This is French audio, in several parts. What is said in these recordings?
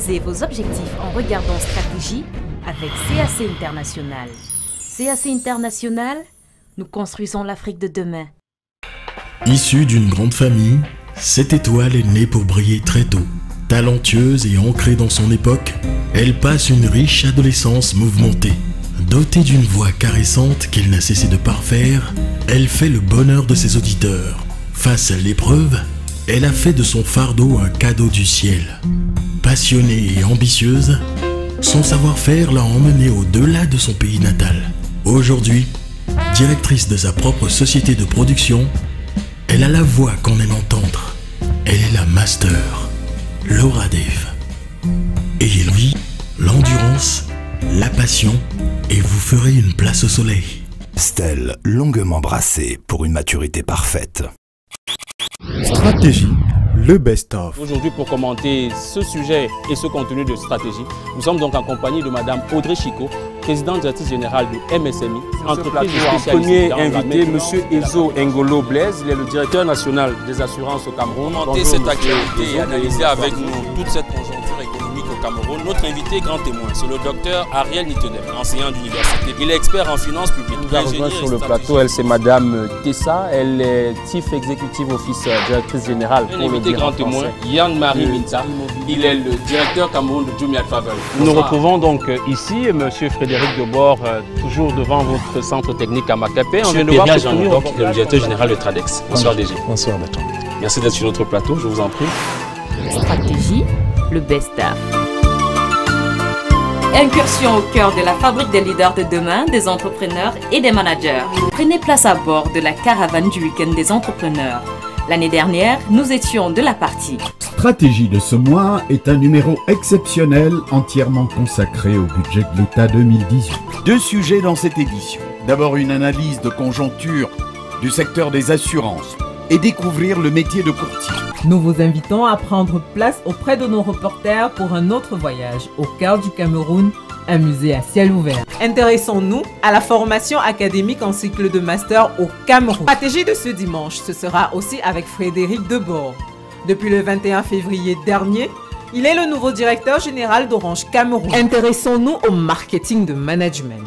Réalisez vos objectifs en regardant stratégie avec CAC International. CAC International, nous construisons l'Afrique de demain. Issue d'une grande famille, cette étoile est née pour briller très tôt. Talentueuse et ancrée dans son époque, elle passe une riche adolescence mouvementée. Dotée d'une voix caressante qu'elle n'a cessé de parfaire, elle fait le bonheur de ses auditeurs. Face à l'épreuve, elle a fait de son fardeau un cadeau du ciel. Passionnée et ambitieuse, son savoir-faire l'a emmenée au-delà de son pays natal. Aujourd'hui, directrice de sa propre société de production, elle a la voix qu'on aime entendre. Elle est la master, Laura Dave. Ayez l'envie, l'endurance, la passion et vous ferez une place au soleil. Stèle longuement brassée pour une maturité parfaite. Stratégie, le best-of. Aujourd'hui, pour commenter ce sujet et ce contenu de stratégie, nous sommes donc en compagnie de Madame Audrey Chicot, présidente directrice générale du MSMI, entreprise spécialisée. Premier invité, M. Ezo Ngolo Blaise, il est le directeur national des assurances au Cameroun. Commenter cette actualité et analyser avec nous toute cette conjoncture économique au Cameroun. Notre invité grand témoin, c'est le docteur Ariel Nitedem, enseignant d'université. Il est expert en finances publiques. Nous avons sur le plateau, elle c'est Madame Tessa, elle est Chief Executive Officer, directrice générale. L'invité grand témoin, Yann-Marie Minta, il est le directeur Cameroun de Jumia Travel. Nous retrouvons donc ici M. Frédéric Debord, toujours devant votre centre technique à Macapé. On vient de voir le directeur général de Tradex. Bonsoir DG. Bonsoir Bertrand. Merci d'être sur notre plateau, je vous en prie. Stratégie, le best-of. Incursion au cœur de la fabrique des leaders de demain, des entrepreneurs et des managers. Prenez place à bord de la caravane du week-end des entrepreneurs. L'année dernière, nous étions de la partie. Stratégie de ce mois est un numéro exceptionnel entièrement consacré au budget de l'État 2018. Deux sujets dans cette édition. D'abord une analyse de conjoncture du secteur des assurances et découvrir le métier de courtier. Nous vous invitons à prendre place auprès de nos reporters pour un autre voyage au cœur du Cameroun, un musée à ciel ouvert. Intéressons-nous à la formation académique en cycle de master au Cameroun. Stratégie de ce dimanche, ce sera aussi avec Frédéric Debord. Depuis le 21 février dernier, il est le nouveau directeur général d'Orange Cameroun. Intéressons-nous au marketing de management.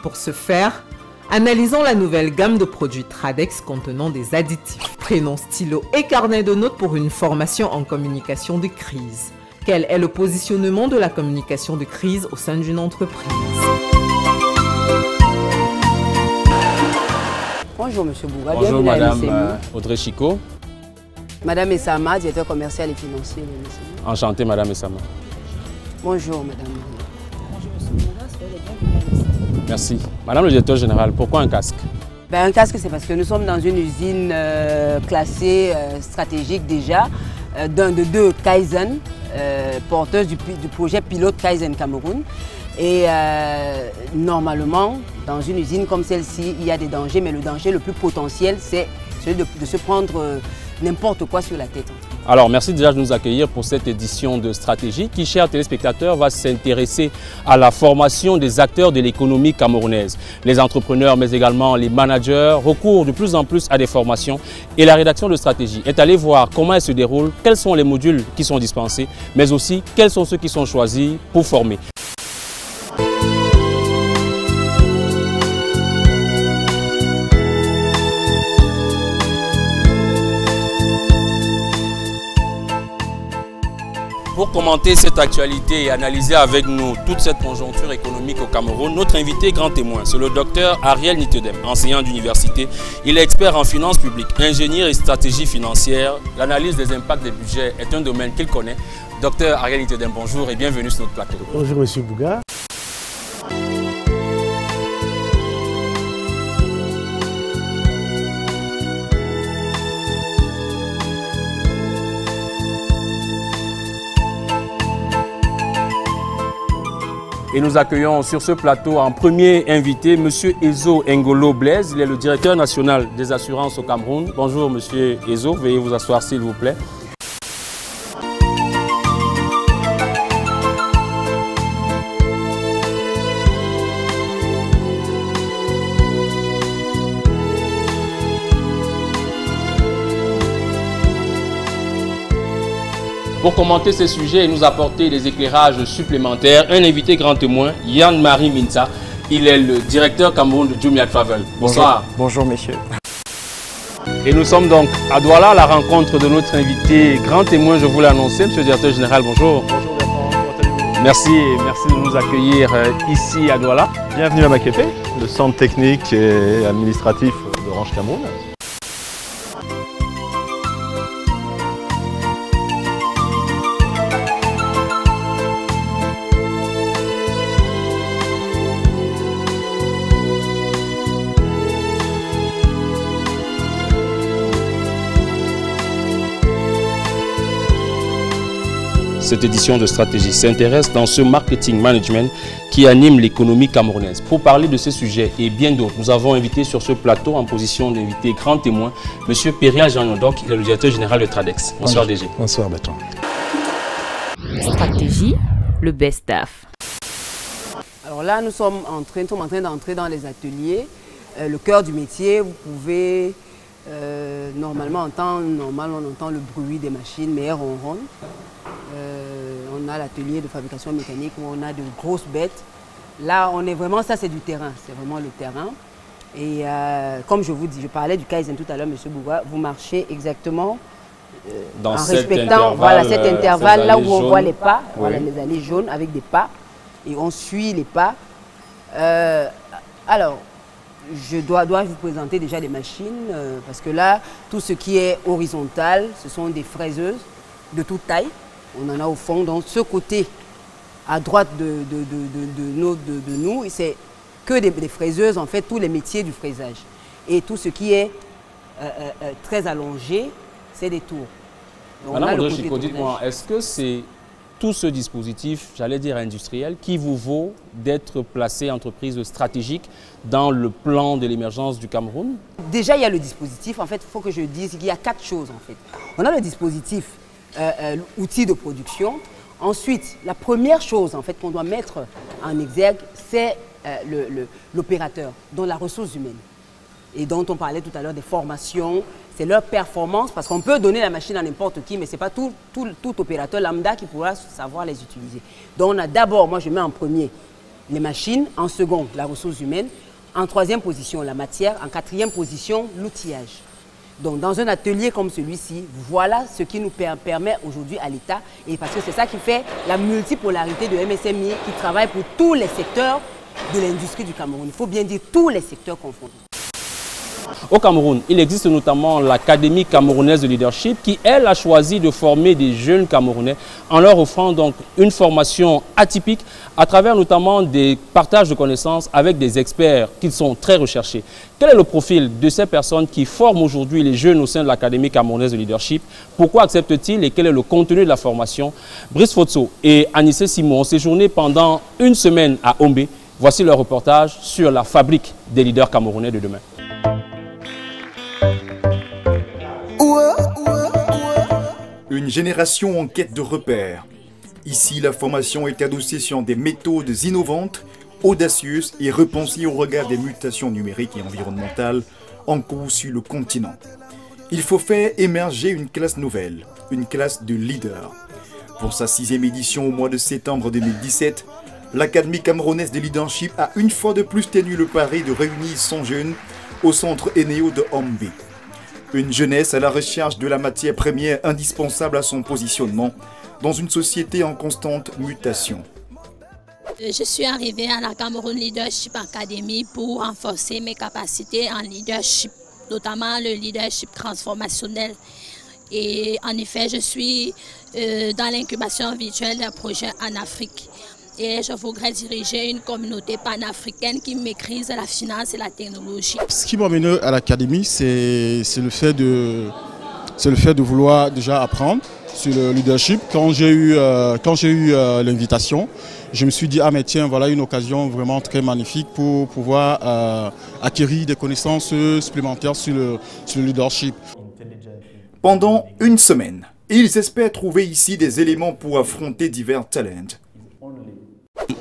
Pour ce faire, analysons la nouvelle gamme de produits Tradex contenant des additifs. Prenons stylo et carnet de notes pour une formation en communication de crise. Quel est le positionnement de la communication de crise au sein d'une entreprise? Bonjour Monsieur Bouga. Bonjour Madame Audrey Chicot. Madame Essama, directeur commercial et financier de MSMI. Enchanté Madame Essama. Bonjour Madame. Bonjour Monsieur Bouga, soyez les bienvenus. Merci. Madame le directeur général, pourquoi un casque? Un casque, c'est parce que nous sommes dans une usine classée stratégique déjà, de deux Kaizen, porteuse du projet pilote Kaizen Cameroun. Et normalement, dans une usine comme celle-ci, il y a des dangers, mais le danger le plus potentiel, c'est celui de se prendre n'importe quoi sur la tête. Alors, merci déjà de nous accueillir pour cette édition de Stratégie qui, chers téléspectateurs, va s'intéresser à la formation des acteurs de l'économie camerounaise. Les entrepreneurs, mais également les managers, recourent de plus en plus à des formations et la rédaction de Stratégie est allée voir comment elle se déroule, quels sont les modules qui sont dispensés, mais aussi quels sont ceux qui sont choisis pour former. Pour commenter cette actualité et analyser avec nous toute cette conjoncture économique au Cameroun, notre invité grand témoin, c'est le docteur Ariel Nitedem, enseignant d'université. Il est expert en finances publiques, ingénieur et stratégie financière. L'analyse des impacts des budgets est un domaine qu'il connaît. Docteur Ariel Nitedem, bonjour et bienvenue sur notre plateau. Bonjour Monsieur Bouga. Et nous accueillons sur ce plateau en premier invité M. Ezo Ngolo Blaise. Il est le directeur national des assurances au Cameroun. Bonjour M. Ezo, veuillez vous asseoir s'il vous plaît. Pour commenter ces sujets et nous apporter des éclairages supplémentaires, un invité grand témoin, Yann-Marie Minta. Il est le directeur Cameroun de Jumia Travel. Bonsoir. Bonjour messieurs. Et nous sommes donc à Douala à la rencontre de notre invité grand témoin, je vous l'ai annoncé, monsieur le directeur général, bonjour. Bonjour Bertrand. Merci de nous accueillir ici à Douala. Bienvenue à Makepe, le centre technique et administratif d'Orange Cameroun. Cette édition de Stratégie s'intéresse dans ce marketing management qui anime l'économie camerounaise. Pour parler de ces sujets et bien d'autres, nous avons invité sur ce plateau en position d'invité grand témoin, M. Péria Jean-Nodok, il est le directeur général de Tradex. Bonsoir DG. Bonsoir Bertrand. Stratégie, le best-of. Alors là, nous sommes en train d'entrer dans les ateliers. Le cœur du métier, vous pouvez normalement entendre, on entend le bruit des machines, mais elles ronronnent. On a l'atelier de fabrication mécanique où on a de grosses bêtes. Là, on est vraiment, ça c'est du terrain, c'est vraiment le terrain. Et comme je vous dis, je parlais du Kaizen tout à l'heure, M. Bouga, vous marchez exactement en respectant cet intervalle là où on voit les pas, oui. Voilà, les allées jaunes avec des pas, et on suit les pas. Alors, je dois vous présenter déjà les machines, parce que là, tout ce qui est horizontal, ce sont des fraiseuses de toute taille. On en a au fond, donc ce côté à droite de nous, c'est que des fraiseuses, en fait, tous les métiers du fraisage. Et tout ce qui est très allongé, c'est des tours. Donc, Madame Audrey Chico, dites-moi, est-ce que c'est tout ce dispositif, j'allais dire industriel, qui vous vaut d'être placé entreprise stratégique dans le plan de l'émergence du Cameroun? Déjà, il y a le dispositif. En fait, il faut que je dise qu'il y a 4 choses, en fait. On a le dispositif outil de production. Ensuite, la première chose en fait qu'on doit mettre en exergue, c'est l'opérateur, dont la ressource humaine, et dont on parlait tout à l'heure des formations, c'est leur performance, parce qu'on peut donner la machine à n'importe qui, mais ce n'est pas tout opérateur lambda qui pourra savoir les utiliser. Donc on a d'abord, moi je mets en premier les machines, en second la ressource humaine, en troisième position la matière, en quatrième position l'outillage. Donc, dans un atelier comme celui-ci, voilà ce qui nous permet aujourd'hui à l'État, et parce que c'est ça qui fait la multipolarité de MSMI qui travaille pour tous les secteurs de l'industrie du Cameroun. Il faut bien dire tous les secteurs confondus. Au Cameroun, il existe notamment l'Académie camerounaise de leadership qui, elle, a choisi de former des jeunes Camerounais en leur offrant donc une formation atypique à travers notamment des partages de connaissances avec des experts qui sont très recherchés. Quel est le profil de ces personnes qui forment aujourd'hui les jeunes au sein de l'Académie camerounaise de leadership? Pourquoi acceptent-ils et quel est le contenu de la formation? Brice Fotso et Anissé Simon ont séjourné pendant une semaine à Ombé. Voici leur reportage sur la fabrique des leaders camerounais de demain. Une génération en quête de repères. Ici, la formation est adossée sur des méthodes innovantes, audacieuses et repensées au regard des mutations numériques et environnementales en cours sur le continent. Il faut faire émerger une classe nouvelle, une classe de leaders. Pour sa 6e édition au mois de septembre 2017, l'Académie camerounaise de leadership a une fois de plus tenu le pari de réunir 100 jeunes au centre Eneo de Ombé. Une jeunesse à la recherche de la matière première indispensable à son positionnement dans une société en constante mutation. Je suis arrivée à la Cameroun Leadership Academy pour renforcer mes capacités en leadership, notamment le leadership transformationnel. Et en effet, je suis dans l'incubation virtuelle d'un projet en Afrique. Et je voudrais diriger une communauté panafricaine qui maîtrise la finance et la technologie. Ce qui m'a mené à l'académie, c'est le fait de vouloir déjà apprendre sur le leadership. Quand j'ai eu l'invitation, je me suis dit, ah mais tiens, voilà une occasion vraiment très magnifique pour pouvoir acquérir des connaissances supplémentaires sur le leadership. Pendant une semaine, ils espèrent trouver ici des éléments pour affronter divers talents.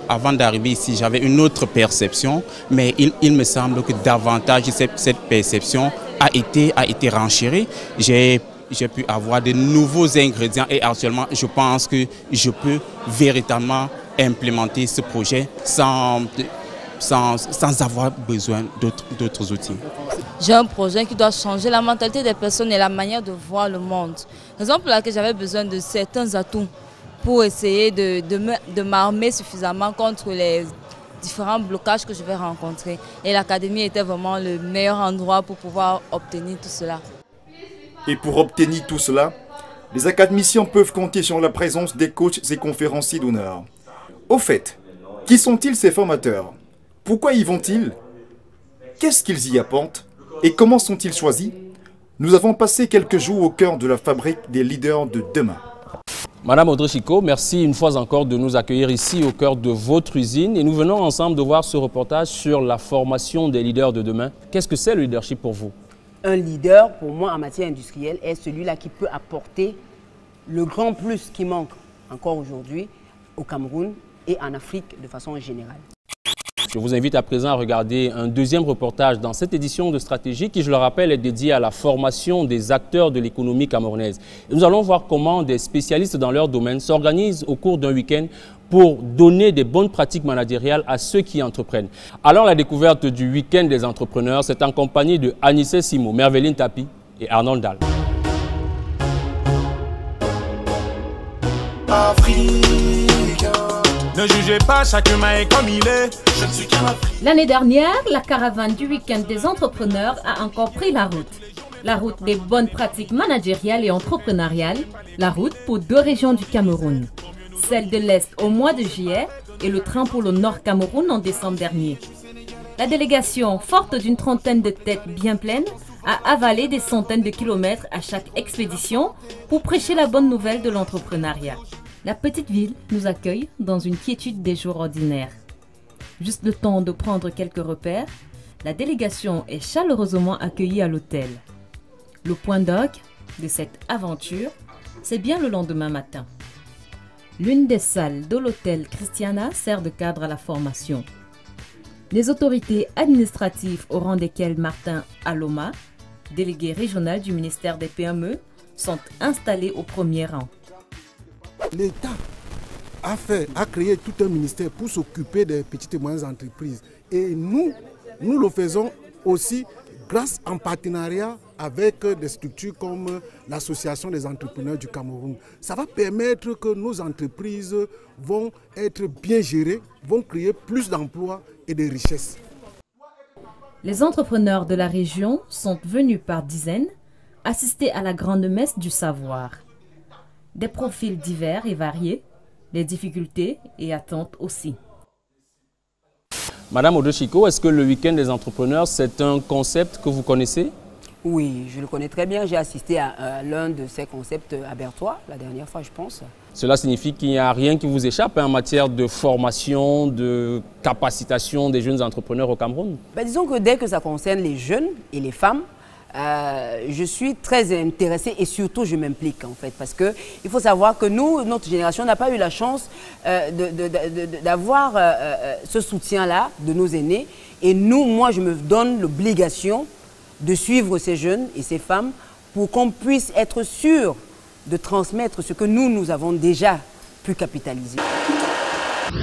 Avant d'arriver ici, j'avais une autre perception, mais il me semble que davantage cette perception a été renchérie. J'ai j'ai pu avoir de nouveaux ingrédients et actuellement je pense que je peux véritablement implémenter ce projet sans avoir besoin d'autres outils. J'ai un projet qui doit changer la mentalité des personnes et la manière de voir le monde. Raison pour laquelle j'avais besoin de certains atouts pour essayer de m'armer suffisamment contre les différents blocages que je vais rencontrer. Et l'académie était vraiment le meilleur endroit pour pouvoir obtenir tout cela. Et pour obtenir tout cela, les académiciens peuvent compter sur la présence des coachs et conférenciers d'honneur. Au fait, qui sont-ils ces formateurs? Pourquoi y vont-ils? Qu'est-ce qu'ils y apportent? Et comment sont-ils choisis? Nous avons passé quelques jours au cœur de la fabrique des leaders de demain. Madame Audrey Chicot, merci une fois encore de nous accueillir ici au cœur de votre usine. Et nous venons ensemble de voir ce reportage sur la formation des leaders de demain. Qu'est-ce que c'est le leadership pour vous? Un leader, pour moi, en matière industrielle, est celui-là qui peut apporter le grand plus qui manque encore aujourd'hui au Cameroun et en Afrique de façon générale. Je vous invite à présent à regarder un deuxième reportage dans cette édition de Stratégie qui, je le rappelle, est dédiée à la formation des acteurs de l'économie camerounaise. Et nous allons voir comment des spécialistes dans leur domaine s'organisent au cours d'un week-end pour donner des bonnes pratiques managériales à ceux qui entreprennent. Alors, la découverte du week-end des entrepreneurs, c'est en compagnie de Anissé Simo, Merveline Tapi et Arnold Dahl. Ne jugez pas, chaque humain est comme il est. Je ne suis qu'un Africain. L'année dernière, la caravane du week-end des entrepreneurs a encore pris la route. La route des bonnes pratiques managériales et entrepreneuriales, la route pour 2 régions du Cameroun. Celle de l'Est au mois de juillet et le train pour le Nord Cameroun en décembre dernier. La délégation, forte d'une trentaine de têtes bien pleines, a avalé des centaines de kilomètres à chaque expédition pour prêcher la bonne nouvelle de l'entrepreneuriat. La petite ville nous accueille dans une quiétude des jours ordinaires. Juste le temps de prendre quelques repères, la délégation est chaleureusement accueillie à l'hôtel. Le point d'orgue de cette aventure, c'est bien le lendemain matin. L'une des salles de l'hôtel Christiana sert de cadre à la formation. Les autorités administratives au rang desquelles Martin Aloma, délégué régional du ministère des PME, sont installés au premier rang. L'État a créé tout un ministère pour s'occuper des petites et moyennes entreprises. Et nous le faisons aussi grâce en partenariat avec des structures comme l'Association des entrepreneurs du Cameroun. Ça va permettre que nos entreprises vont être bien gérées, vont créer plus d'emplois et de richesses. Les entrepreneurs de la région sont venus par dizaines assister à la grande messe du savoir. Des profils divers et variés, les difficultés et attentes aussi. Madame Audrey Chicot, est-ce que le week-end des entrepreneurs, c'est un concept que vous connaissez? Oui, je le connais très bien. J'ai assisté à l'un de ces concepts à Berthois, la dernière fois, je pense. Cela signifie qu'il n'y a rien qui vous échappe en matière de formation, de capacitation des jeunes entrepreneurs au Cameroun? Disons que dès que ça concerne les jeunes et les femmes, je suis très intéressée et surtout je m'implique en fait parce que il faut savoir que nous, notre génération n'a pas eu la chance d'avoir ce soutien-là de nos aînés et moi je me donne l'obligation de suivre ces jeunes et ces femmes pour qu'on puisse être sûr de transmettre ce que nous avons déjà pu capitaliser.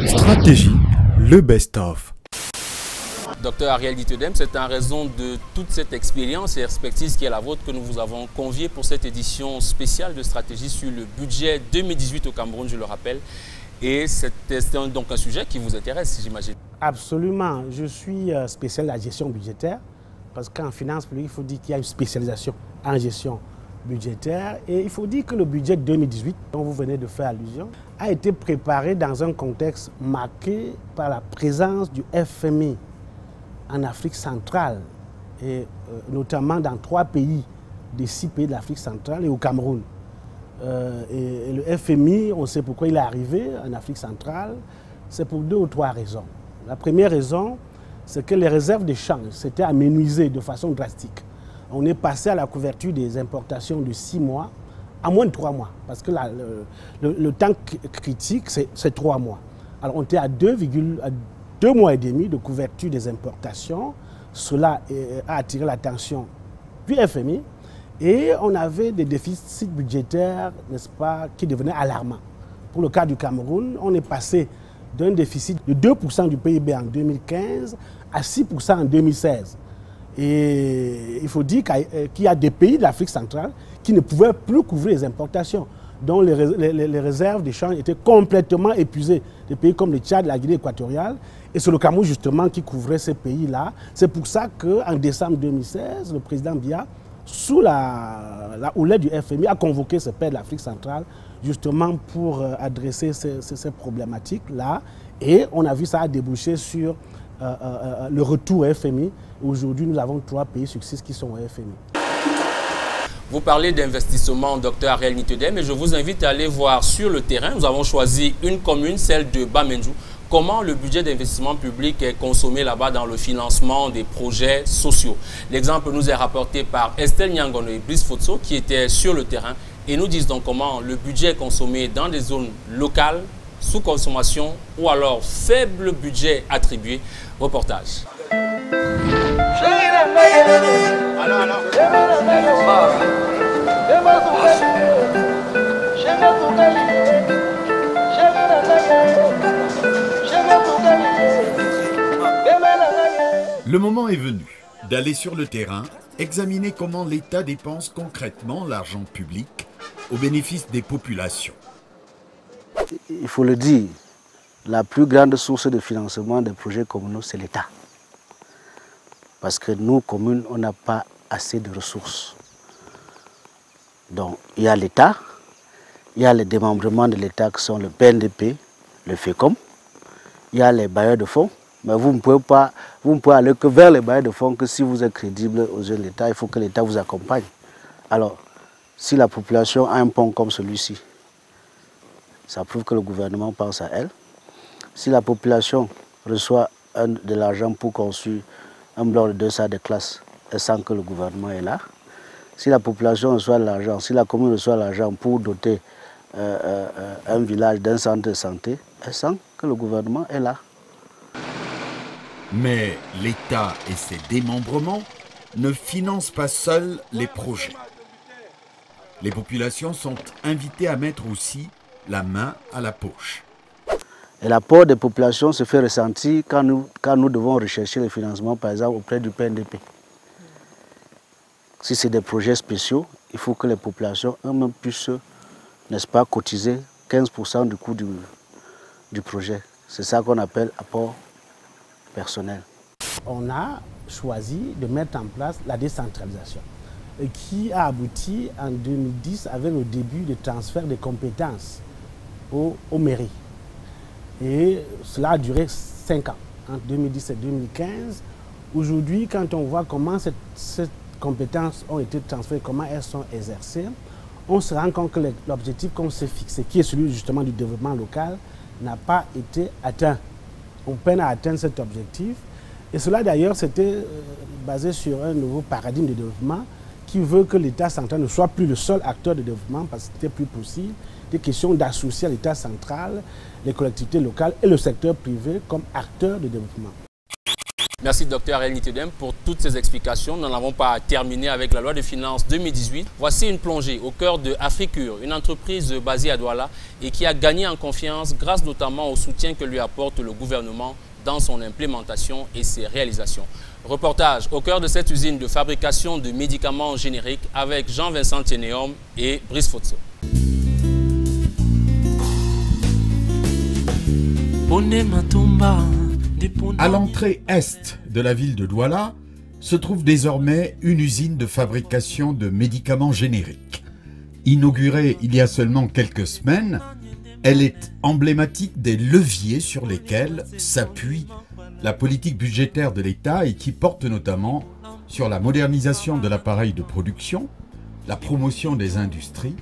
Stratégie, le best-of. Docteur Ariel Ditedem, c'est en raison de toute cette expérience et expertise qui est la vôtre que nous vous avons convié pour cette édition spéciale de Stratégie sur le budget 2018 au Cameroun, je le rappelle. Et c'est donc un sujet qui vous intéresse, j'imagine. Absolument. Je suis spécial de la gestion budgétaire parce qu'en finance publique, il faut dire qu'il y a une spécialisation en gestion budgétaire. Et il faut dire que le budget 2018, dont vous venez de faire allusion, a été préparé dans un contexte marqué par la présence du FMI en Afrique centrale, et notamment dans 3 pays, des 6 pays de l'Afrique centrale et au Cameroun. Et le FMI, on sait pourquoi il est arrivé en Afrique centrale, c'est pour 2 ou 3 raisons. La première raison, c'est que les réserves de change s'étaient amenuisées de façon drastique. On est passé à la couverture des importations de 6 mois à moins de 3 mois, parce que le temps critique, c'est 3 mois. Alors on était à 2 mois et demi de couverture des importations. Cela a attiré l'attention du FMI Et on avait des déficits budgétaires, n'est-ce pas, qui devenaient alarmants. Pour le cas du Cameroun, on est passé d'un déficit de 2% du PIB en 2015 à 6% en 2016. Et il faut dire qu'il y a des pays d'Afrique centrale qui ne pouvaient plus couvrir les importations, dont les réserves d'échange étaient complètement épuisées. Des pays comme le Tchad, la Guinée équatoriale, et c'est le Cameroun justement qui couvrait ces pays-là. C'est pour ça qu'en décembre 2016, le président Biya, sous la houlette du FMI, a convoqué ce pays de l'Afrique centrale justement pour adresser ces problématiques-là. Et on a vu ça déboucher sur le retour au FMI. Aujourd'hui, nous avons 3 pays sur 6 qui sont au FMI. Vous parlez d'investissement, Dr Ariel Nitedem, et je vous invite à aller voir sur le terrain. Nous avons choisi une commune, celle de Bamendjou. Comment le budget d'investissement public est consommé là-bas dans le financement des projets sociaux. L'exemple nous est rapporté par Estelle Nyangono et Brice Fotso qui étaient sur le terrain et nous disent donc comment le budget est consommé dans des zones locales, sous consommation ou alors faible budget attribué. Reportage. Le moment est venu d'aller sur le terrain, examiner comment l'État dépense concrètement l'argent public au bénéfice des populations. Il faut le dire, la plus grande source de financement des projets communaux, c'est l'État. Parce que nous, communes, on n'a pas assez de ressources. Donc, il y a l'État, il y a les démembrements de l'État qui sont le PNDP, le FECOM, il y a les bailleurs de fonds, mais vous ne pouvez aller que vers les bailleurs de fonds que si vous êtes crédible aux yeux de l'État, il faut que l'État vous accompagne. Alors, si la population a un pont comme celui-ci, ça prouve que le gouvernement pense à elle. Si la population reçoit de l'argent pour construire un bloc de 2 salles de classe, elle sent que le gouvernement est là. Si la population reçoit de l'argent, si la commune reçoit de l'argent pour doter un village d'un centre de santé, elle sent que le gouvernement est là. Mais l'État et ses démembrements ne financent pas seuls les projets. Les populations sont invitées à mettre aussi la main à la poche. Et l'apport des populations se fait ressentir quand nous devons rechercher le financement, par exemple, auprès du PNDP. Si c'est des projets spéciaux, il faut que les populations eux-mêmes puissent, n'est-ce pas, cotiser 15% du coût du projet. C'est ça qu'on appelle apport personnel. On a choisi de mettre en place la décentralisation qui a abouti en 2010 avec le début du transfert des compétences aux mairies. Et cela a duré 5 ans, entre 2010 et 2015. Aujourd'hui, quand on voit comment ces compétences ont été transférées, comment elles sont exercées, on se rend compte que l'objectif qu'on s'est fixé, qui est celui justement du développement local, n'a pas été atteint. On peine à atteindre cet objectif. Et cela d'ailleurs, c'était basé sur un nouveau paradigme de développement qui veut que l'État central ne soit plus le seul acteur de développement parce que c'était plus possible. Des questions d'associer à l'État central, les collectivités locales et le secteur privé comme acteurs de développement. Merci Dr Ariel Nitedem pour toutes ces explications. Nous n'en avons pas terminé avec la loi de finances 2018. Voici une plongée au cœur de Africure, une entreprise basée à Douala et qui a gagné en confiance grâce notamment au soutien que lui apporte le gouvernement dans son implémentation et ses réalisations. Reportage au cœur de cette usine de fabrication de médicaments génériques avec Jean-Vincent Tienéum et Brice Fotso. À l'entrée est de la ville de Douala se trouve désormais une usine de fabrication de médicaments génériques. Inaugurée il y a seulement quelques semaines, elle est emblématique des leviers sur lesquels s'appuie la politique budgétaire de l'État et qui porte notamment sur la modernisation de l'appareil de production, la promotion des industries,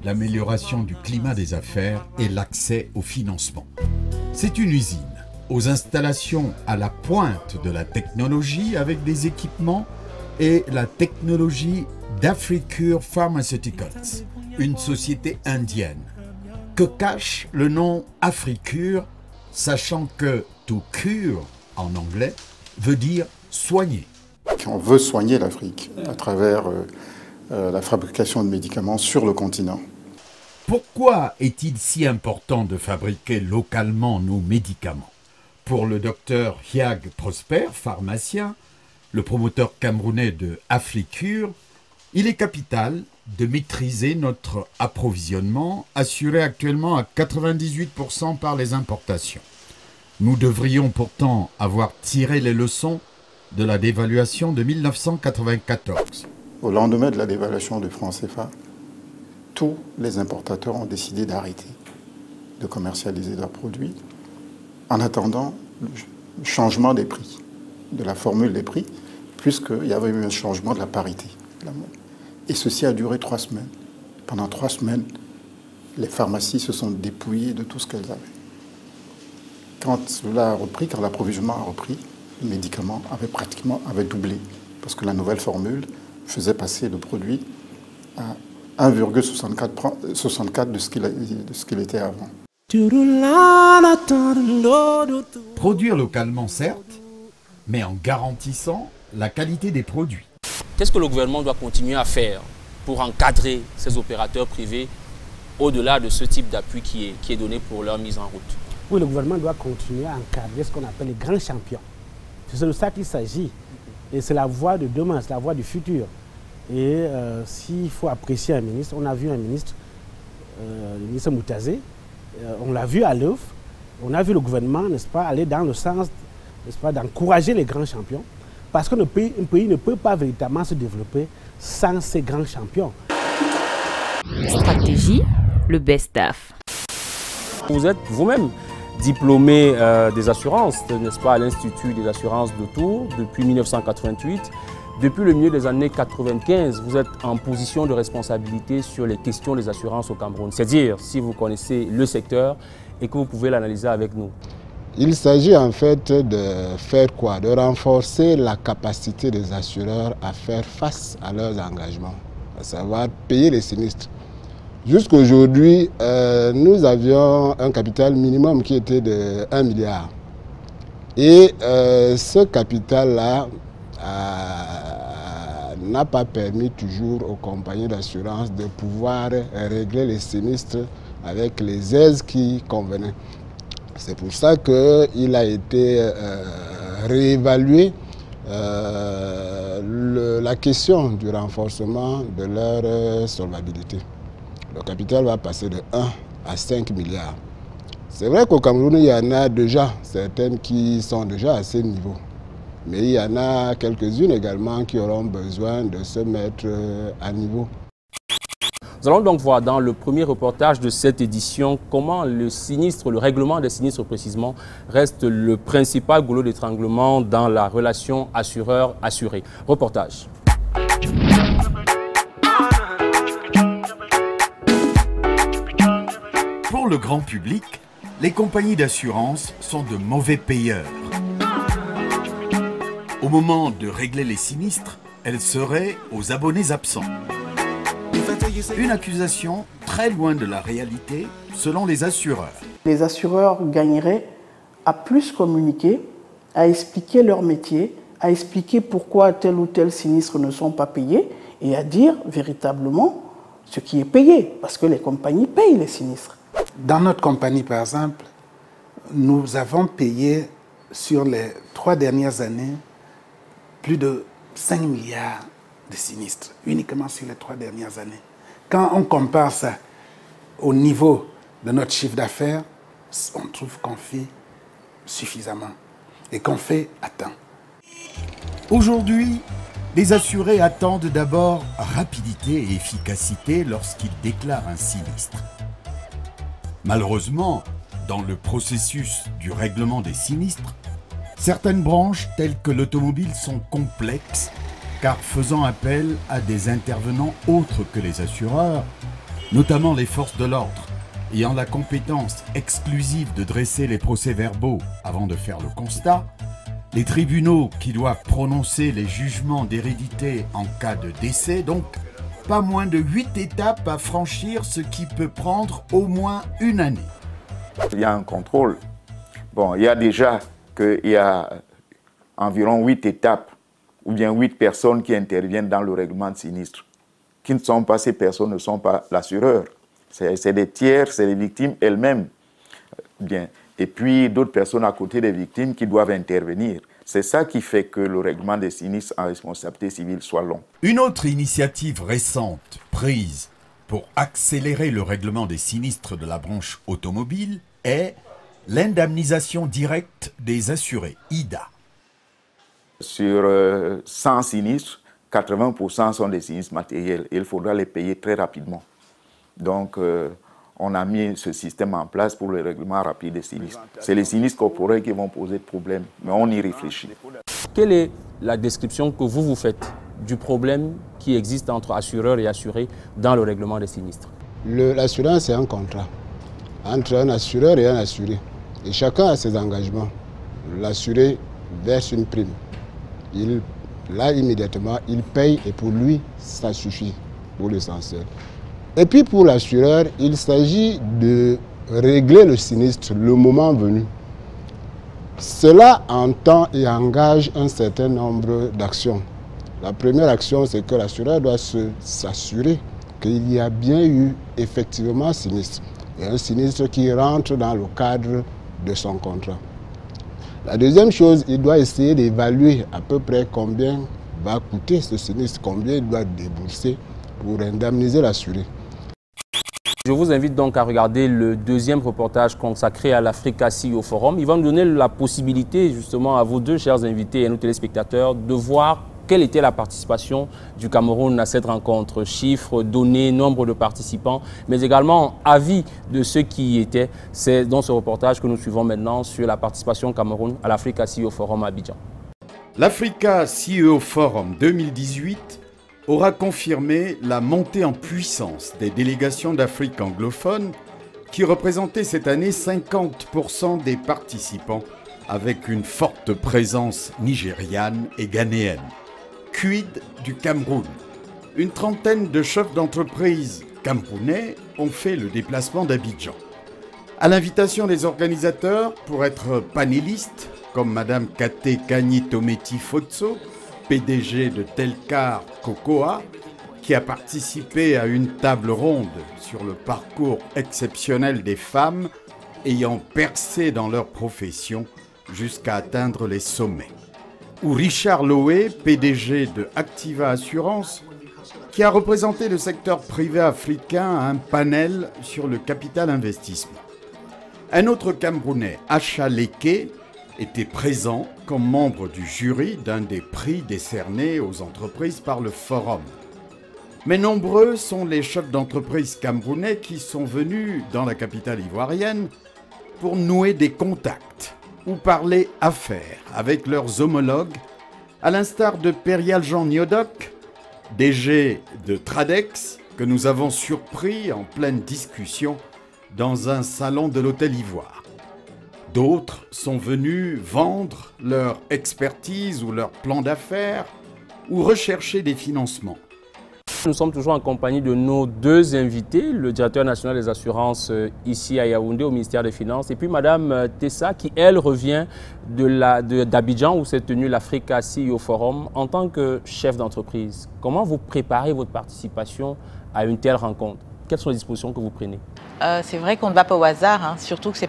l'amélioration du climat des affaires et l'accès au financement. C'est une usine aux installations à la pointe de la technologie avec des équipements et la technologie d'Africure Pharmaceuticals, une société indienne. Que cache le nom Africure, sachant que to cure en anglais veut dire soigner. On veut soigner l'Afrique à travers la fabrication de médicaments sur le continent. Pourquoi est-il si important de fabriquer localement nos médicaments? Pour le docteur Hiag Prosper, pharmacien, le promoteur camerounais de Aflicure, il est capital de maîtriser notre approvisionnement, assuré actuellement à 98% par les importations. Nous devrions pourtant avoir tiré les leçons de la dévaluation de 1994. Au lendemain de la dévaluation du franc CFA, tous les importateurs ont décidé d'arrêter de commercialiser leurs produits en attendant le changement des prix, de la formule des prix, puisqu'il y avait eu un changement de la parité. Et ceci a duré 3 semaines. Pendant 3 semaines, les pharmacies se sont dépouillées de tout ce qu'elles avaient. Quand cela a repris, quand l'approvisionnement a repris, les médicaments avaient doublé, parce que la nouvelle formule faisait passer le produit à 1,64 de ce qu'il était avant. Produire localement, certes, mais en garantissant la qualité des produits. Qu'est-ce que le gouvernement doit continuer à faire pour encadrer ces opérateurs privés au-delà de ce type d'appui qui est donné pour leur mise en route? Oui, le gouvernement doit continuer à encadrer ce qu'on appelle les grands champions. C'est de ça qu'il s'agit. Et c'est la voie de demain, c'est la voie du futur. Et s'il faut apprécier un ministre, on a vu un ministre, le ministre Moutazé, on l'a vu à l'œuvre, on a vu le gouvernement, n'est-ce pas, aller dans le sens, n'est-ce pas, d'encourager les grands champions. Parce qu'un pays ne peut pas véritablement se développer sans ces grands champions. Stratégie, le best-of. Vous êtes vous-même diplômé des assurances, n'est-ce pas, à l'Institut des assurances de Tours depuis 1988. Depuis le milieu des années 95, vous êtes en position de responsabilité sur les questions des assurances au Cameroun. C'est-à-dire, si vous connaissez le secteur et que vous pouvez l'analyser avec nous. Il s'agit en fait de faire quoi? De renforcer la capacité des assureurs à faire face à leurs engagements, à savoir payer les sinistres. Jusqu'aujourd'hui, nous avions un capital minimum qui était de 1 milliard. Et ce capital-là n'a pas permis toujours aux compagnies d'assurance de pouvoir régler les sinistres avec les aides qui convenaient. C'est pour ça qu'il a été réévalué la question du renforcement de leur solvabilité. Le capital va passer de 1 à 5 milliards. C'est vrai qu'au Cameroun, il y en a déjà certaines qui sont déjà à ce niveau. Mais il y en a quelques-unes également qui auront besoin de se mettre à niveau. Nous allons donc voir dans le premier reportage de cette édition comment le sinistre, le règlement des sinistres précisément, reste le principal goulot d'étranglement dans la relation assureur-assuré. Reportage. Pour le grand public, les compagnies d'assurance sont de mauvais payeurs. Au moment de régler les sinistres, elles seraient aux abonnés absents. Une accusation très loin de la réalité, selon les assureurs. Les assureurs gagneraient à plus communiquer, à expliquer leur métier, à expliquer pourquoi tel ou tel sinistre ne sont pas payés et à dire véritablement ce qui est payé, parce que les compagnies payent les sinistres. Dans notre compagnie, par exemple, nous avons payé sur les 3 dernières années plus de 5 milliards de sinistres, uniquement sur les 3 dernières années. Quand on compare ça au niveau de notre chiffre d'affaires, on trouve qu'on fait suffisamment et qu'on fait à temps. Aujourd'hui, les assurés attendent d'abord rapidité et efficacité lorsqu'ils déclarent un sinistre. Malheureusement, dans le processus du règlement des sinistres, certaines branches telles que l'automobile sont complexes car faisant appel à des intervenants autres que les assureurs, notamment les forces de l'ordre, ayant la compétence exclusive de dresser les procès-verbaux avant de faire le constat, les tribunaux qui doivent prononcer les jugements d'hérédité en cas de décès, donc pas moins de 8 étapes à franchir, ce qui peut prendre au moins 1 année. Il y a un contrôle. Bon, il y a déjà qu'il y a environ 8 étapes ou bien 8 personnes qui interviennent dans le règlement de sinistre. qui ne sont pas, ces personnes ne sont pas l'assureur. C'est des tiers, c'est les victimes elles-mêmes. Bien. Et puis d'autres personnes à côté des victimes qui doivent intervenir. C'est ça qui fait que le règlement des sinistres en responsabilité civile soit long. Une autre initiative récente prise pour accélérer le règlement des sinistres de la branche automobile est l'indemnisation directe des assurés, IDA. Sur 100 sinistres, 80% sont des sinistres matériels et il faudra les payer très rapidement. Donc, on a mis ce système en place pour le règlement rapide des sinistres. C'est les sinistres corporels qui vont poser de problèmes, mais on y réfléchit. Quelle est la description que vous faites du problème qui existe entre assureurs et assurés dans le règlement des sinistres? L'assurance, c'est un contrat entre un assureur et un assuré. Et chacun a ses engagements. L'assuré verse une prime. Là, immédiatement, il paye et pour lui, ça suffit pour l'essentiel. Et puis pour l'assureur, il s'agit de régler le sinistre le moment venu. Cela entend et engage un certain nombre d'actions. La première action, c'est que l'assureur doit s'assurer qu'il y a bien eu effectivement sinistre. Et un sinistre qui rentre dans le cadre de son contrat. La deuxième chose, il doit essayer d'évaluer à peu près combien va coûter ce sinistre, combien il doit débourser pour indemniser l'assuré. Je vous invite donc à regarder le deuxième reportage consacré à l'Africa CEO Forum. Il va nous donner la possibilité justement à vos deux chers invités et à nos téléspectateurs de voir quelle était la participation du Cameroun à cette rencontre. Chiffres, données, nombre de participants, mais également avis de ceux qui y étaient. C'est dans ce reportage que nous suivons maintenant sur la participation Cameroun à l'Africa CEO Forum à Abidjan. L'Africa CEO Forum 2018 aura confirmé la montée en puissance des délégations d'Afrique anglophone qui représentaient cette année 50% des participants avec une forte présence nigériane et ghanéenne. Quid du Cameroun? Une trentaine de chefs d'entreprise camerounais ont fait le déplacement d'Abidjan. À l'invitation des organisateurs pour être panélistes, comme Madame Kate Kani-Tometi Fotso, PDG de Telcar Cocoa, qui a participé à une table ronde sur le parcours exceptionnel des femmes ayant percé dans leur profession jusqu'à atteindre les sommets. Ou Richard Loé, PDG de Activa Assurance, qui a représenté le secteur privé africain à un panel sur le capital investissement. Un autre Camerounais, Acha Leke, était présent comme membre du jury d'un des prix décernés aux entreprises par le Forum. Mais nombreux sont les chefs d'entreprise camerounais qui sont venus dans la capitale ivoirienne pour nouer des contacts ou parler affaires avec leurs homologues, à l'instar de Perial-Jean Niodok, DG de Tradex, que nous avons surpris en pleine discussion dans un salon de l'Hôtel Ivoire. D'autres sont venus vendre leur expertise ou leur plan d'affaires ou rechercher des financements. Nous sommes toujours en compagnie de nos deux invités, le directeur national des assurances ici à Yaoundé au ministère des Finances et puis Madame Tessa qui elle revient d'Abidjan où s'est tenu l'Africa CEO Forum en tant que chef d'entreprise. Comment vous préparez votre participation à une telle rencontre? Quelles sont les dispositions que vous prenez? C'est vrai qu'on ne va pas au hasard, hein. Surtout que ce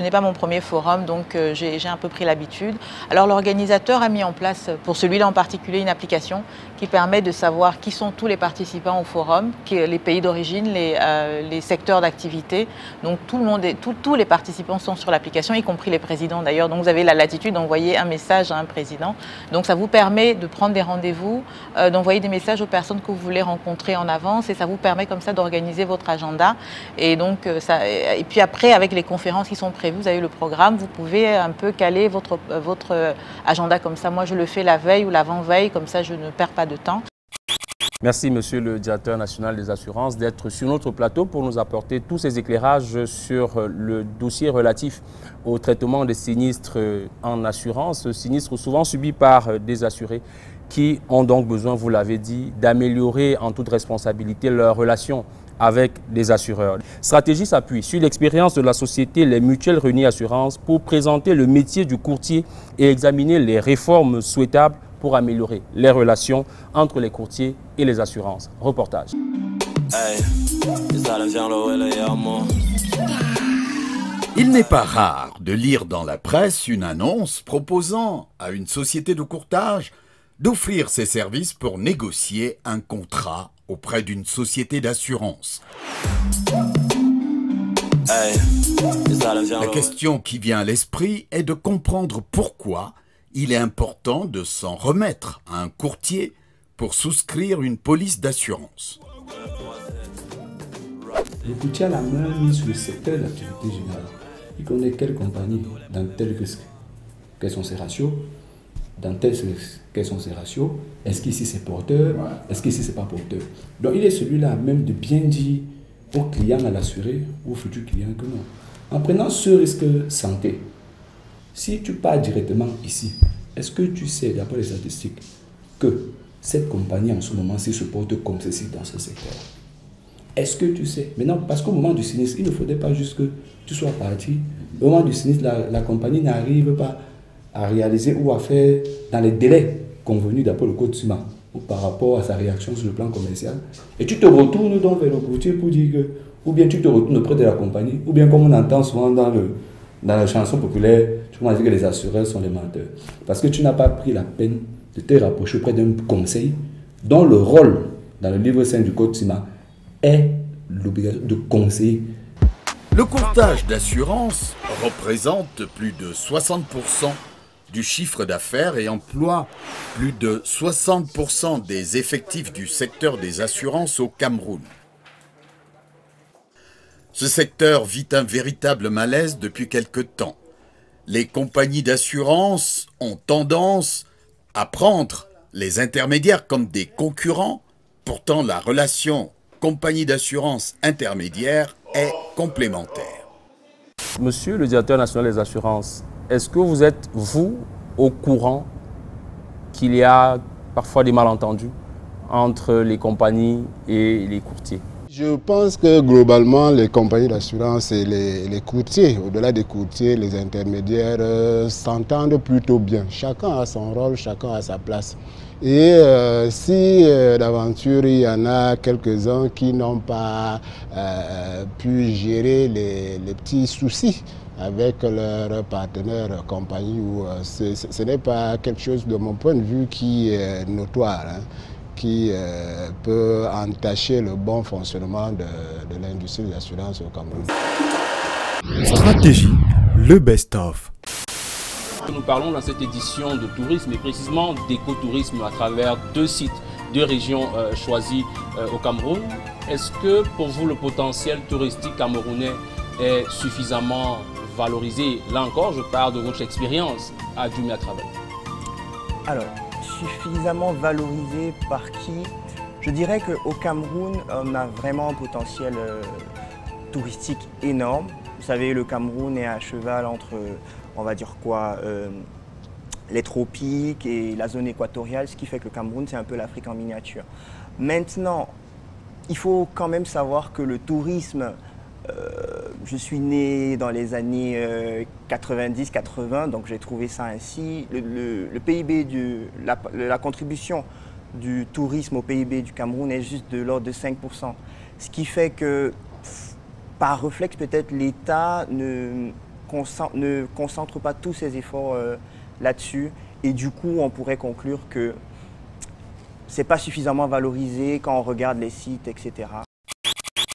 n'est pas mon premier forum, donc j'ai un peu pris l'habitude. Alors l'organisateur a mis en place, pour celui-là en particulier, une application qui permet de savoir qui sont tous les participants au forum, les pays d'origine, les secteurs d'activité. Donc tout le monde, tous les participants sont sur l'application, y compris les présidents d'ailleurs. Donc vous avez la latitude d'envoyer un message à un président. Donc ça vous permet de prendre des rendez-vous, d'envoyer des messages aux personnes que vous voulez rencontrer en avance et ça vous permet comme ça d'organiser votre agenda. Et puis après, avec les conférences qui sont prévues, vous avez le programme, vous pouvez un peu caler votre agenda comme ça. Moi, je le fais la veille ou l'avant-veille, comme ça, je ne perds pas de temps. Merci, monsieur le directeur national des assurances, d'être sur notre plateau pour nous apporter tous ces éclairages sur le dossier relatif au traitement des sinistres en assurance, sinistres souvent subis par des assurés qui ont donc besoin, vous l'avez dit, d'améliorer en toute responsabilité leurs relations avec des assureurs. Stratégie s'appuie sur l'expérience de la société Les Mutuelles Réunies Assurances pour présenter le métier du courtier et examiner les réformes souhaitables pour améliorer les relations entre les courtiers et les assurances. Reportage. Il n'est pas rare de lire dans la presse une annonce proposant à une société de courtage d'offrir ses services pour négocier un contrat auprès d'une société d'assurance. La question qui vient à l'esprit est de comprendre pourquoi il est important de s'en remettre à un courtier pour souscrire une police d'assurance. Le courtier a la main mise sur le secteur d'activité générale. Il connaît quelle compagnie, dans tel risque, quels sont ses ratios, dans tel risque, quels sont ses ratios, est-ce qu'ici c'est porteur, est-ce qu'ici c'est pas porteur. Donc il est celui-là même de bien dire au client, à l'assuré, ou au futur client que non. En prenant ce risque santé, si tu pars directement ici, est-ce que tu sais, d'après les statistiques, que cette compagnie en ce moment-ci se porte comme ceci dans ce secteur? Est-ce que tu sais? Maintenant, parce qu'au moment du sinistre, il ne faudrait pas juste que tu sois parti. Au moment du sinistre, la compagnie n'arrive pas à réaliser ou à faire dans les délais convenus d'après le code SUMA ou par rapport à sa réaction sur le plan commercial. Et tu te retournes donc vers le courtier pour dire que, ou bien tu te retournes auprès de la compagnie, ou bien comme on entend souvent dans la chanson populaire, tu vas dire que les assureurs sont les menteurs. Parce que tu n'as pas pris la peine de te rapprocher auprès d'un conseil dont le rôle dans le livre 5 du code SUMA est l'obligation de conseiller. Le courtage d'assurance représente plus de 60% du chiffre d'affaires et emploie plus de 60% des effectifs du secteur des assurances au Cameroun. Ce secteur vit un véritable malaise depuis quelque temps. Les compagnies d'assurance ont tendance à prendre les intermédiaires comme des concurrents. Pourtant, la relation compagnie d'assurance intermédiaire est complémentaire. Monsieur le directeur national des assurances, est-ce que vous êtes, vous, au courant qu'il y a parfois des malentendus entre les compagnies et les courtiers? Je pense que globalement, les compagnies d'assurance et les courtiers, au-delà des courtiers, les intermédiaires s'entendent plutôt bien. Chacun a son rôle, chacun a sa place. Et si d'aventure il y en a quelques-uns qui n'ont pas pu gérer les petits soucis avec leurs partenaires compagnie, ce n'est pas quelque chose de mon point de vue qui est notoire, hein, qui peut entacher le bon fonctionnement de l'industrie de l'assurance au Cameroun. Stratégie, le best-of. Nous parlons dans cette édition de tourisme et précisément d'écotourisme à travers deux sites, deux régions choisies au Cameroun. Est-ce que pour vous le potentiel touristique camerounais est suffisamment valorisé? Là encore, je parle de votre expérience à Jumia Travel. Alors, suffisamment valorisé par qui? Je dirais qu'au Cameroun, on a vraiment un potentiel touristique énorme. Vous savez, le Cameroun est à cheval entre, on va dire quoi, les tropiques et la zone équatoriale, ce qui fait que le Cameroun, c'est un peu l'Afrique en miniature. Maintenant, il faut quand même savoir que le tourisme, je suis né dans les années 90-80, donc j'ai trouvé ça ainsi. Le PIB, la contribution du tourisme au PIB du Cameroun est juste de l'ordre de 5%. Ce qui fait que, par réflexe, peut-être l'État ne concentre pas tous ses efforts là-dessus. Et du coup, on pourrait conclure que ce n'est pas suffisamment valorisé quand on regarde les sites, etc.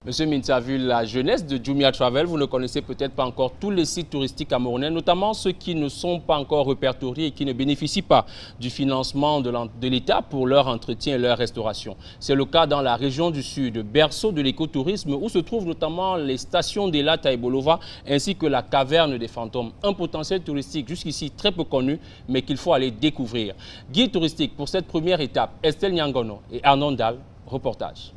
Monsieur Minta, vu la jeunesse de Jumia Travel, vous ne connaissez peut-être pas encore tous les sites touristiques camerounais, notamment ceux qui ne sont pas encore répertoriés et qui ne bénéficient pas du financement de l'État pour leur entretien et leur restauration. C'est le cas dans la région du Sud, berceau de l'écotourisme, où se trouvent notamment les stations d'Ela Taïbolova ainsi que la caverne des fantômes. Un potentiel touristique jusqu'ici très peu connu, mais qu'il faut aller découvrir. Guide touristique pour cette première étape, Estelle Nyangono et Arnaud Ndal, reportage.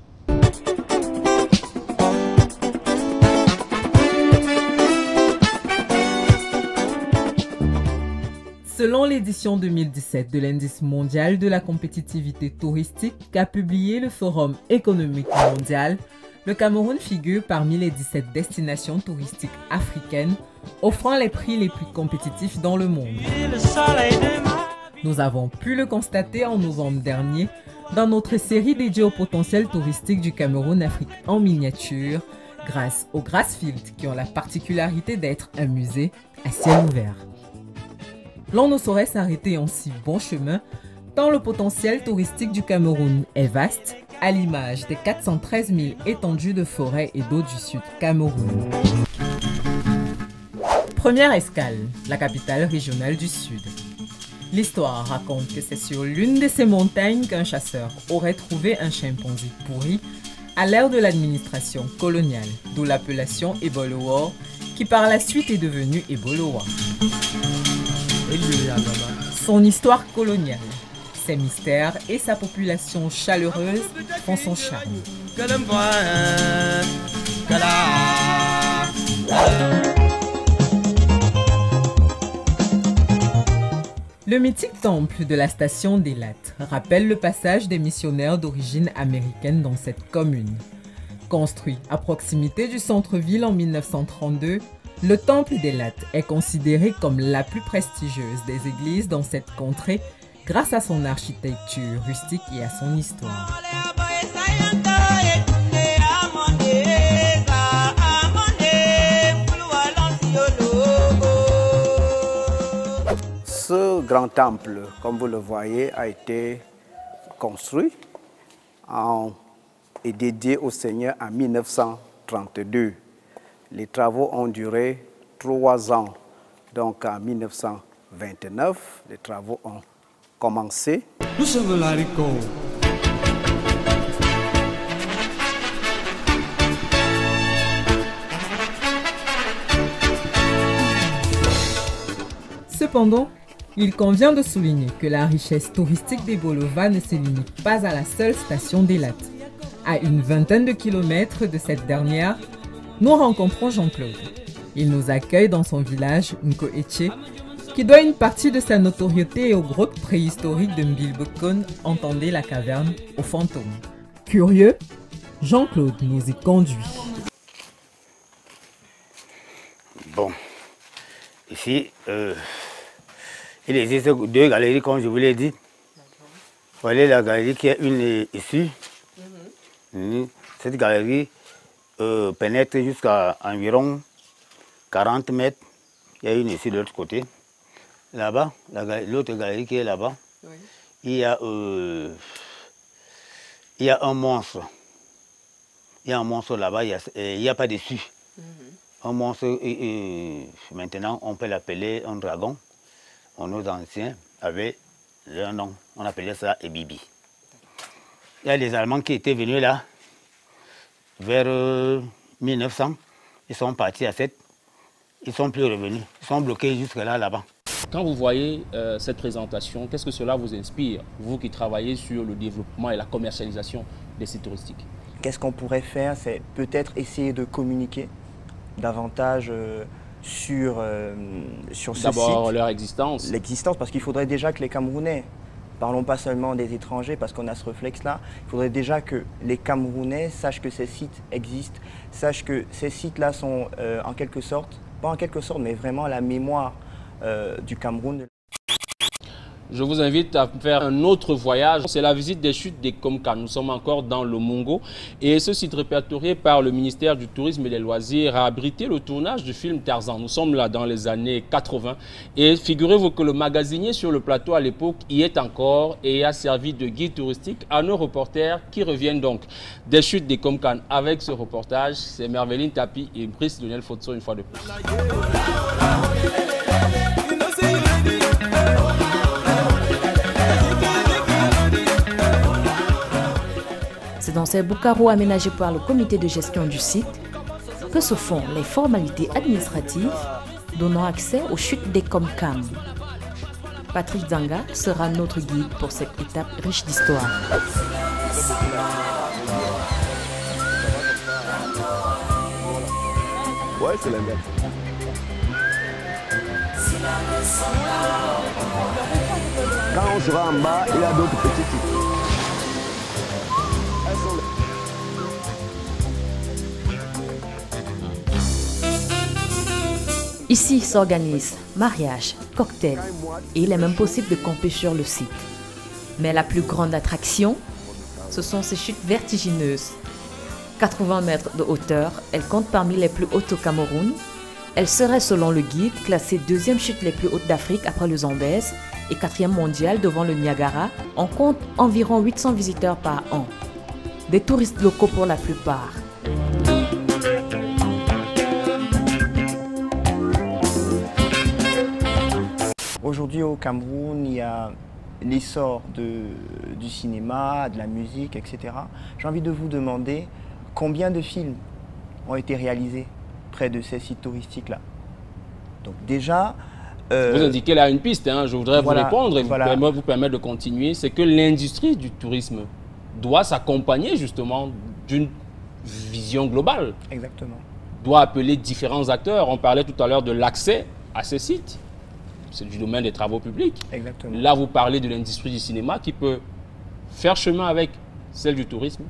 Selon l'édition 2017 de l'indice mondial de la compétitivité touristique qu'a publié le Forum économique mondial, le Cameroun figure parmi les 17 destinations touristiques africaines offrant les prix les plus compétitifs dans le monde. Nous avons pu le constater en novembre dernier dans notre série dédiée au potentiel touristique du Cameroun Afrique en miniature, grâce aux Grassfields qui ont la particularité d'être un musée à ciel ouvert. L'on ne saurait s'arrêter en si bon chemin tant le potentiel touristique du Cameroun est vaste, à l'image des 413 000 étendues de forêts et d'eau du sud Cameroun. Première escale, la capitale régionale du sud. L'histoire raconte que c'est sur l'une de ces montagnes qu'un chasseur aurait trouvé un chimpanzé pourri à l'ère de l'administration coloniale, d'où l'appellation Ebolowo, qui par la suite est devenue Ebolowa. Son histoire coloniale, ses mystères et sa population chaleureuse font son charme. Le mythique temple de la station d'Elat rappelle le passage des missionnaires d'origine américaine dans cette commune. Construit à proximité du centre-ville en 1932, le temple d'Elat est considéré comme la plus prestigieuse des églises dans cette contrée grâce à son architecture rustique et à son histoire. Ce grand temple, comme vous le voyez, a été construit et dédié au Seigneur en 1932. Les travaux ont duré 3 ans. Donc en 1929, les travaux ont commencé. Nous sommes l'haricot. Cependant, il convient de souligner que la richesse touristique d'Ebolova ne se limite pas à la seule station d'Elat. À une vingtaine de kilomètres de cette dernière, nous rencontrons Jean-Claude. Il nous accueille dans son village, Nkoeche, qui doit une partie de sa notoriété aux grottes préhistoriques de Mbilbekon, entendez la caverne aux fantômes. Curieux, Jean-Claude nous y conduit. Bon, ici, il existe 2 galeries, comme je vous l'ai dit. Voilà la galerie qui est une ici. Cette galerie pénètre jusqu'à environ 40 mètres. Il y a une ici de l'autre côté. Là-bas, l'autre galerie qui est là-bas, oui. il y a un monstre. Il y a un monstre là-bas, il n'y a pas dessus. Un monstre, maintenant on peut l'appeler un dragon. Nos anciens avaient leur nom, on appelait ça Ebibi. Il y a des Allemands qui étaient venus là, vers 1900, ils sont partis à 7, ils ne sont plus revenus, ils sont bloqués jusque là-bas. Quand vous voyez cette présentation, qu'est-ce que cela vous inspire, vous qui travaillez sur le développement et la commercialisation des sites touristiques? Qu'est-ce qu'on pourrait faire? C'est peut-être essayer de communiquer davantage sur ce site. D'abord leur existence. L'existence, parce qu'il faudrait déjà que les Camerounais, parlons pas seulement des étrangers, parce qu'on a ce réflexe-là, il faudrait déjà que les Camerounais sachent que ces sites existent, sachent que ces sites-là sont en quelque sorte, pas en quelque sorte, mais vraiment la mémoire du Cameroun. Je vous invite à faire un autre voyage. C'est la visite des chutes des Komkan. Nous sommes encore dans le Mongo. Et ce site répertorié par le ministère du Tourisme et des Loisirs a abrité le tournage du film Tarzan. Nous sommes là dans les années 80. Et figurez-vous que le magasinier sur le plateau à l'époque y est encore et a servi de guide touristique à nos reporters qui reviennent donc des chutes des Komkan. Avec ce reportage, c'est Merveline Tapi et Brice Lionel Fotso une fois de plus. C'est dans ces boucaros aménagés par le comité de gestion du site que se font les formalités administratives donnant accès aux chutes des Komkan. Patrick Zanga sera notre guide pour cette étape riche d'histoire. Ouais, c'est la même. Quand on sera en bas, il y a d'autres petits trucs. Ici s'organisent mariage, cocktails et il est même possible de camper sur le site. Mais la plus grande attraction, ce sont ces chutes vertigineuses. 80 mètres de hauteur, elles comptent parmi les plus hautes au Cameroun. Elles seraient, selon le guide, classées 2e chute les plus hautes d'Afrique après le Zambèze et 4e mondiale devant le Niagara. On compte environ 800 visiteurs par an. Des touristes locaux pour la plupart. Aujourd'hui au Cameroun, il y a l'essor du cinéma, de la musique, etc. J'ai envie de vous demander combien de films ont été réalisés près de ces sites touristiques-là. Donc déjà... vous indiquez là une piste, hein, je voudrais vous répondre et vous permettre de continuer. C'est que l'industrie du tourisme doit s'accompagner justement d'une vision globale. Exactement. Doit appeler différents acteurs. On parlait tout à l'heure de l'accès à ces sites. C'est du domaine des travaux publics. Exactement. Là, vous parlez de l'industrie du cinéma qui peut faire chemin avec celle du tourisme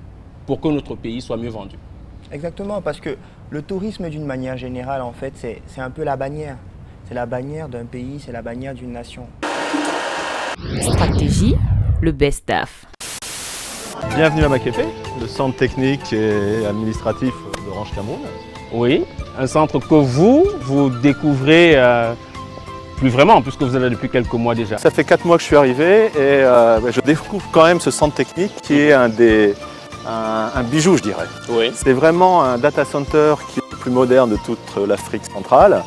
pour que notre pays soit mieux vendu. Exactement, parce que le tourisme, d'une manière générale, en fait, c'est un peu la bannière. C'est la bannière d'un pays, c'est la bannière d'une nation. Stratégie, le best-of. Bienvenue à Makepe, le centre technique et administratif d'Orange Cameroun. Oui, un centre que vous découvrez plus vraiment, puisque vous êtes là depuis quelques mois déjà. Ça fait 4 mois que je suis arrivé et je découvre quand même ce centre technique qui est un bijou, je dirais. Oui. C'est vraiment un data center qui est le plus moderne de toute l'Afrique centrale.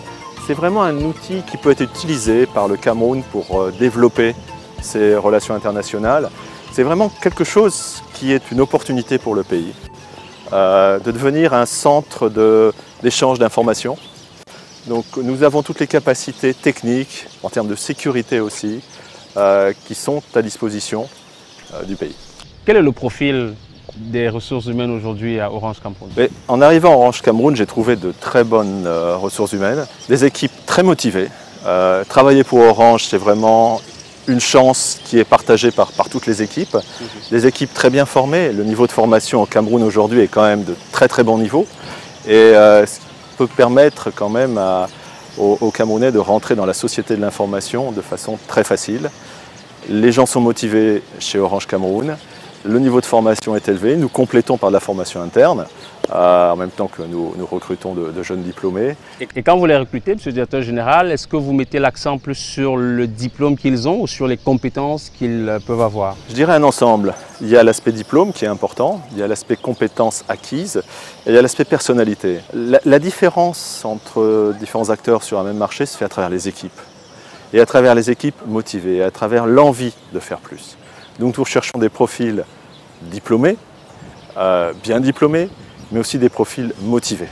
C'est vraiment un outil qui peut être utilisé par le Cameroun pour développer ses relations internationales. C'est vraiment quelque chose qui est une opportunité pour le pays, de devenir un centre d'échange d'informations. Donc nous avons toutes les capacités techniques, en termes de sécurité aussi, qui sont à disposition du pays. Quel est le profil des ressources humaines aujourd'hui à Orange Cameroun? En arrivant à Orange Cameroun, j'ai trouvé de très bonnes ressources humaines, des équipes très motivées. Travailler pour Orange, c'est vraiment une chance qui est partagée par toutes les équipes. Des équipes très bien formées. Le niveau de formation au Cameroun aujourd'hui est quand même de très très bon niveau. Et ce qui peut permettre quand même aux Camerounais de rentrer dans la société de l'information de façon très facile. Les gens sont motivés chez Orange Cameroun. Le niveau de formation est élevé. Nous complétons par de la formation interne, en même temps que nous recrutons de jeunes diplômés. Et quand vous les recrutez, Monsieur le Directeur Général, est-ce que vous mettez l'accent plus sur le diplôme qu'ils ont ou sur les compétences qu'ils peuvent avoir? Je dirais un ensemble. Il y a l'aspect diplôme qui est important, il y a l'aspect compétences acquises et il y a l'aspect personnalité. La différence entre différents acteurs sur un même marché se fait à travers les équipes. Et à travers les équipes motivées, à travers l'envie de faire plus. Donc nous recherchons des profils diplômés, bien diplômés, mais aussi des profils motivés.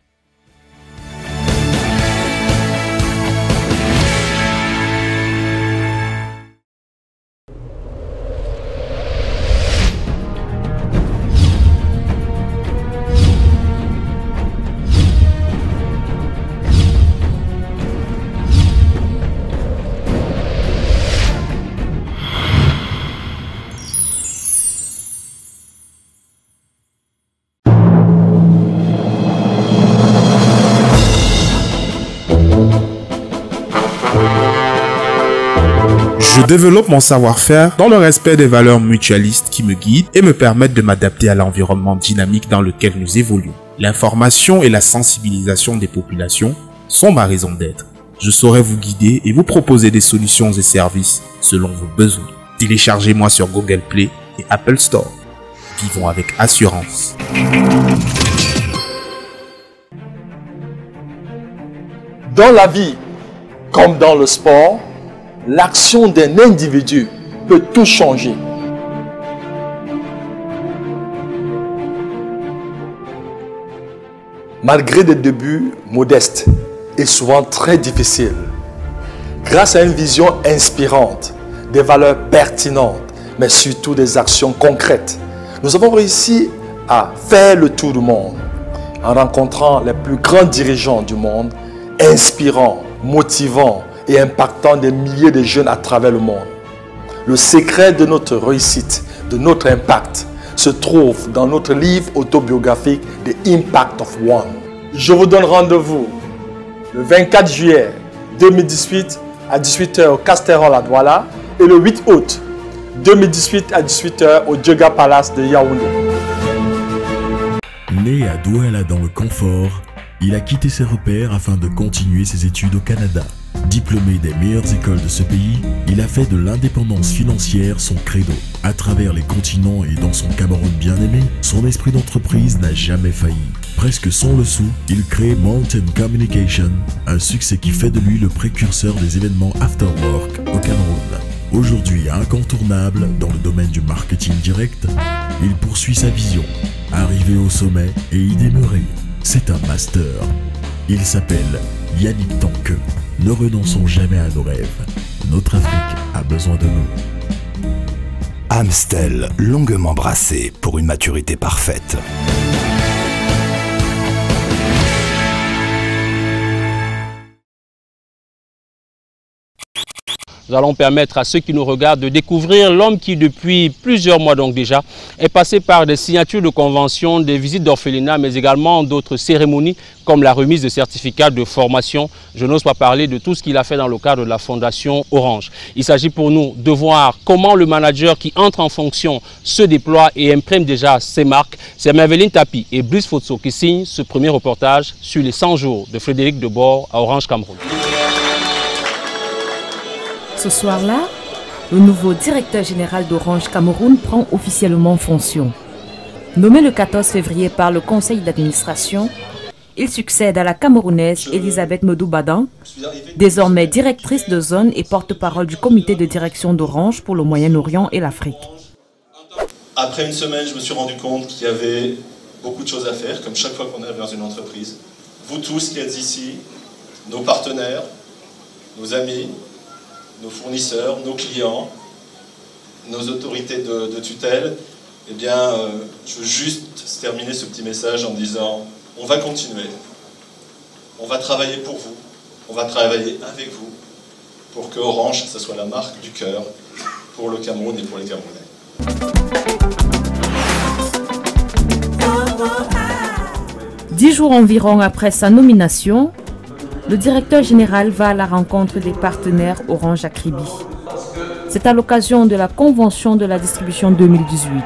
Je développe mon savoir-faire dans le respect des valeurs mutualistes qui me guident et me permettent de m'adapter à l'environnement dynamique dans lequel nous évoluons. L'information et la sensibilisation des populations sont ma raison d'être. Je saurai vous guider et vous proposer des solutions et services selon vos besoins. Téléchargez-moi sur Google Play et Apple Store. Vivons avec assurance. Dans la vie, comme dans le sport, l'action d'un individu peut tout changer. Malgré des débuts modestes et souvent très difficiles, grâce à une vision inspirante, des valeurs pertinentes, mais surtout des actions concrètes, nous avons réussi à faire le tour du monde en rencontrant les plus grands dirigeants du monde, inspirant, motivant et impactant des milliers de jeunes à travers le monde. Le secret de notre réussite, de notre impact, se trouve dans notre livre autobiographique The Impact of One. Je vous donne rendez-vous le 24 juillet 2018 à 18 h au Casterol à Douala et le 8 août 2018 à 18 h au Djega Palace de Yaoundé. Né à Douala dans le confort, il a quitté ses repères afin de continuer ses études au Canada. Diplômé des meilleures écoles de ce pays, il a fait de l'indépendance financière son credo. À travers les continents et dans son Cameroun bien-aimé, son esprit d'entreprise n'a jamais failli. Presque sans le sou, il crée Mountain Communication, un succès qui fait de lui le précurseur des événements After Work au Cameroun. Aujourd'hui incontournable dans le domaine du marketing direct, il poursuit sa vision, arriver au sommet et y demeurer. C'est un master. Il s'appelle Yannick Tanque. Ne renonçons jamais à nos rêves. Notre Afrique a besoin de nous. Amstel, longuement brassé pour une maturité parfaite. Nous allons permettre à ceux qui nous regardent de découvrir l'homme qui, depuis plusieurs mois donc déjà, est passé par des signatures de conventions, des visites d'orphelinat, mais également d'autres cérémonies comme la remise de certificats de formation. Je n'ose pas parler de tout ce qu'il a fait dans le cadre de la Fondation Orange. Il s'agit pour nous de voir comment le manager qui entre en fonction se déploie et imprime déjà ses marques. C'est Merveline Tapi et Brice Fotso qui signent ce premier reportage sur les 100 jours de Frédéric Debord à Orange Cameroun. Ce soir-là, le nouveau directeur général d'Orange Cameroun prend officiellement fonction. Nommé le 14 février par le conseil d'administration, il succède à la Camerounaise Elisabeth Medou-Badan, désormais directrice de zone et porte-parole du comité de direction d'Orange pour le Moyen-Orient et l'Afrique. Après une semaine, je me suis rendu compte qu'il y avait beaucoup de choses à faire, comme chaque fois qu'on arrive dans une entreprise. Vous tous qui êtes ici, nos partenaires, nos amis, nos fournisseurs, nos clients, nos autorités de tutelle, eh bien, je veux juste terminer ce petit message en disant on va continuer, on va travailler pour vous, on va travailler avec vous pour que Orange, ce soit la marque du cœur pour le Cameroun et pour les Camerounais. 10 jours environ après sa nomination, le directeur général va à la rencontre des partenaires Orange à Kribi. C'est à l'occasion de la convention de la distribution 2018.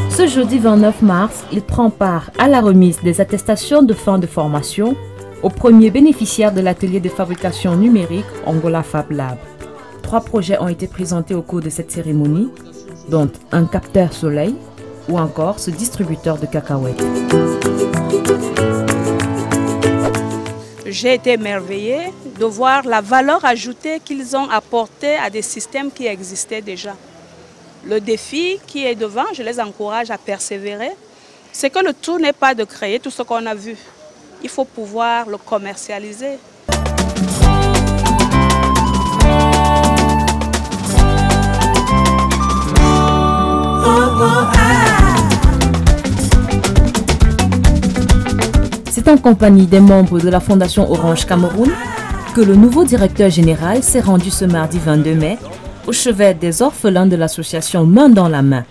Ce jeudi 29 mars, il prend part à la remise des attestations de fin de formation aux premiers bénéficiaires de l'atelier de fabrication numérique Angola Fab Lab. 3 projets ont été présentés au cours de cette cérémonie, dont un capteur soleil ou encore ce distributeur de cacahuètes. J'ai été émerveillée de voir la valeur ajoutée qu'ils ont apportée à des systèmes qui existaient déjà. Le défi qui est devant, je les encourage à persévérer, c'est que le tout n'est pas de créer tout ce qu'on a vu. Il faut pouvoir le commercialiser. C'est en compagnie des membres de la Fondation Orange Cameroun que le nouveau directeur général s'est rendu ce mardi 22 mai au chevet des orphelins de l'association Main dans la main.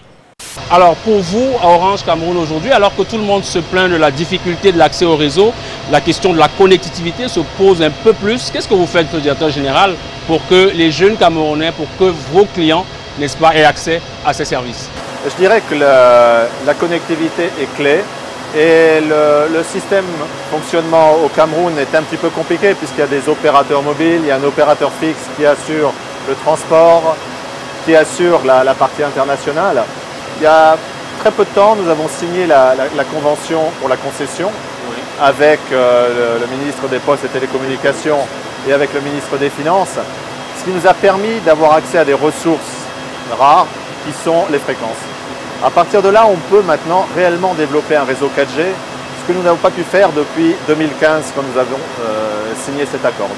Alors pour vous, à Orange Cameroun aujourd'hui, alors que tout le monde se plaint de la difficulté de l'accès au réseau, la question de la connectivité se pose un peu plus. Qu'est-ce que vous faites, le directeur général, pour que les jeunes Camerounais, pour que vos clients, n'est-ce pas, aient accès à ces services? Je dirais que la connectivité est clé et le système fonctionnement au Cameroun est un petit peu compliqué puisqu'il y a des opérateurs mobiles, il y a un opérateur fixe qui assure le transport, qui assure la partie internationale. Il y a très peu de temps, nous avons signé la convention pour la concession avec le ministre des Postes et Télécommunications et avec le ministre des Finances, ce qui nous a permis d'avoir accès à des ressources rares qui sont les fréquences. À partir de là, on peut maintenant réellement développer un réseau 4G, ce que nous n'avons pas pu faire depuis 2015 quand nous avons signé cet accord.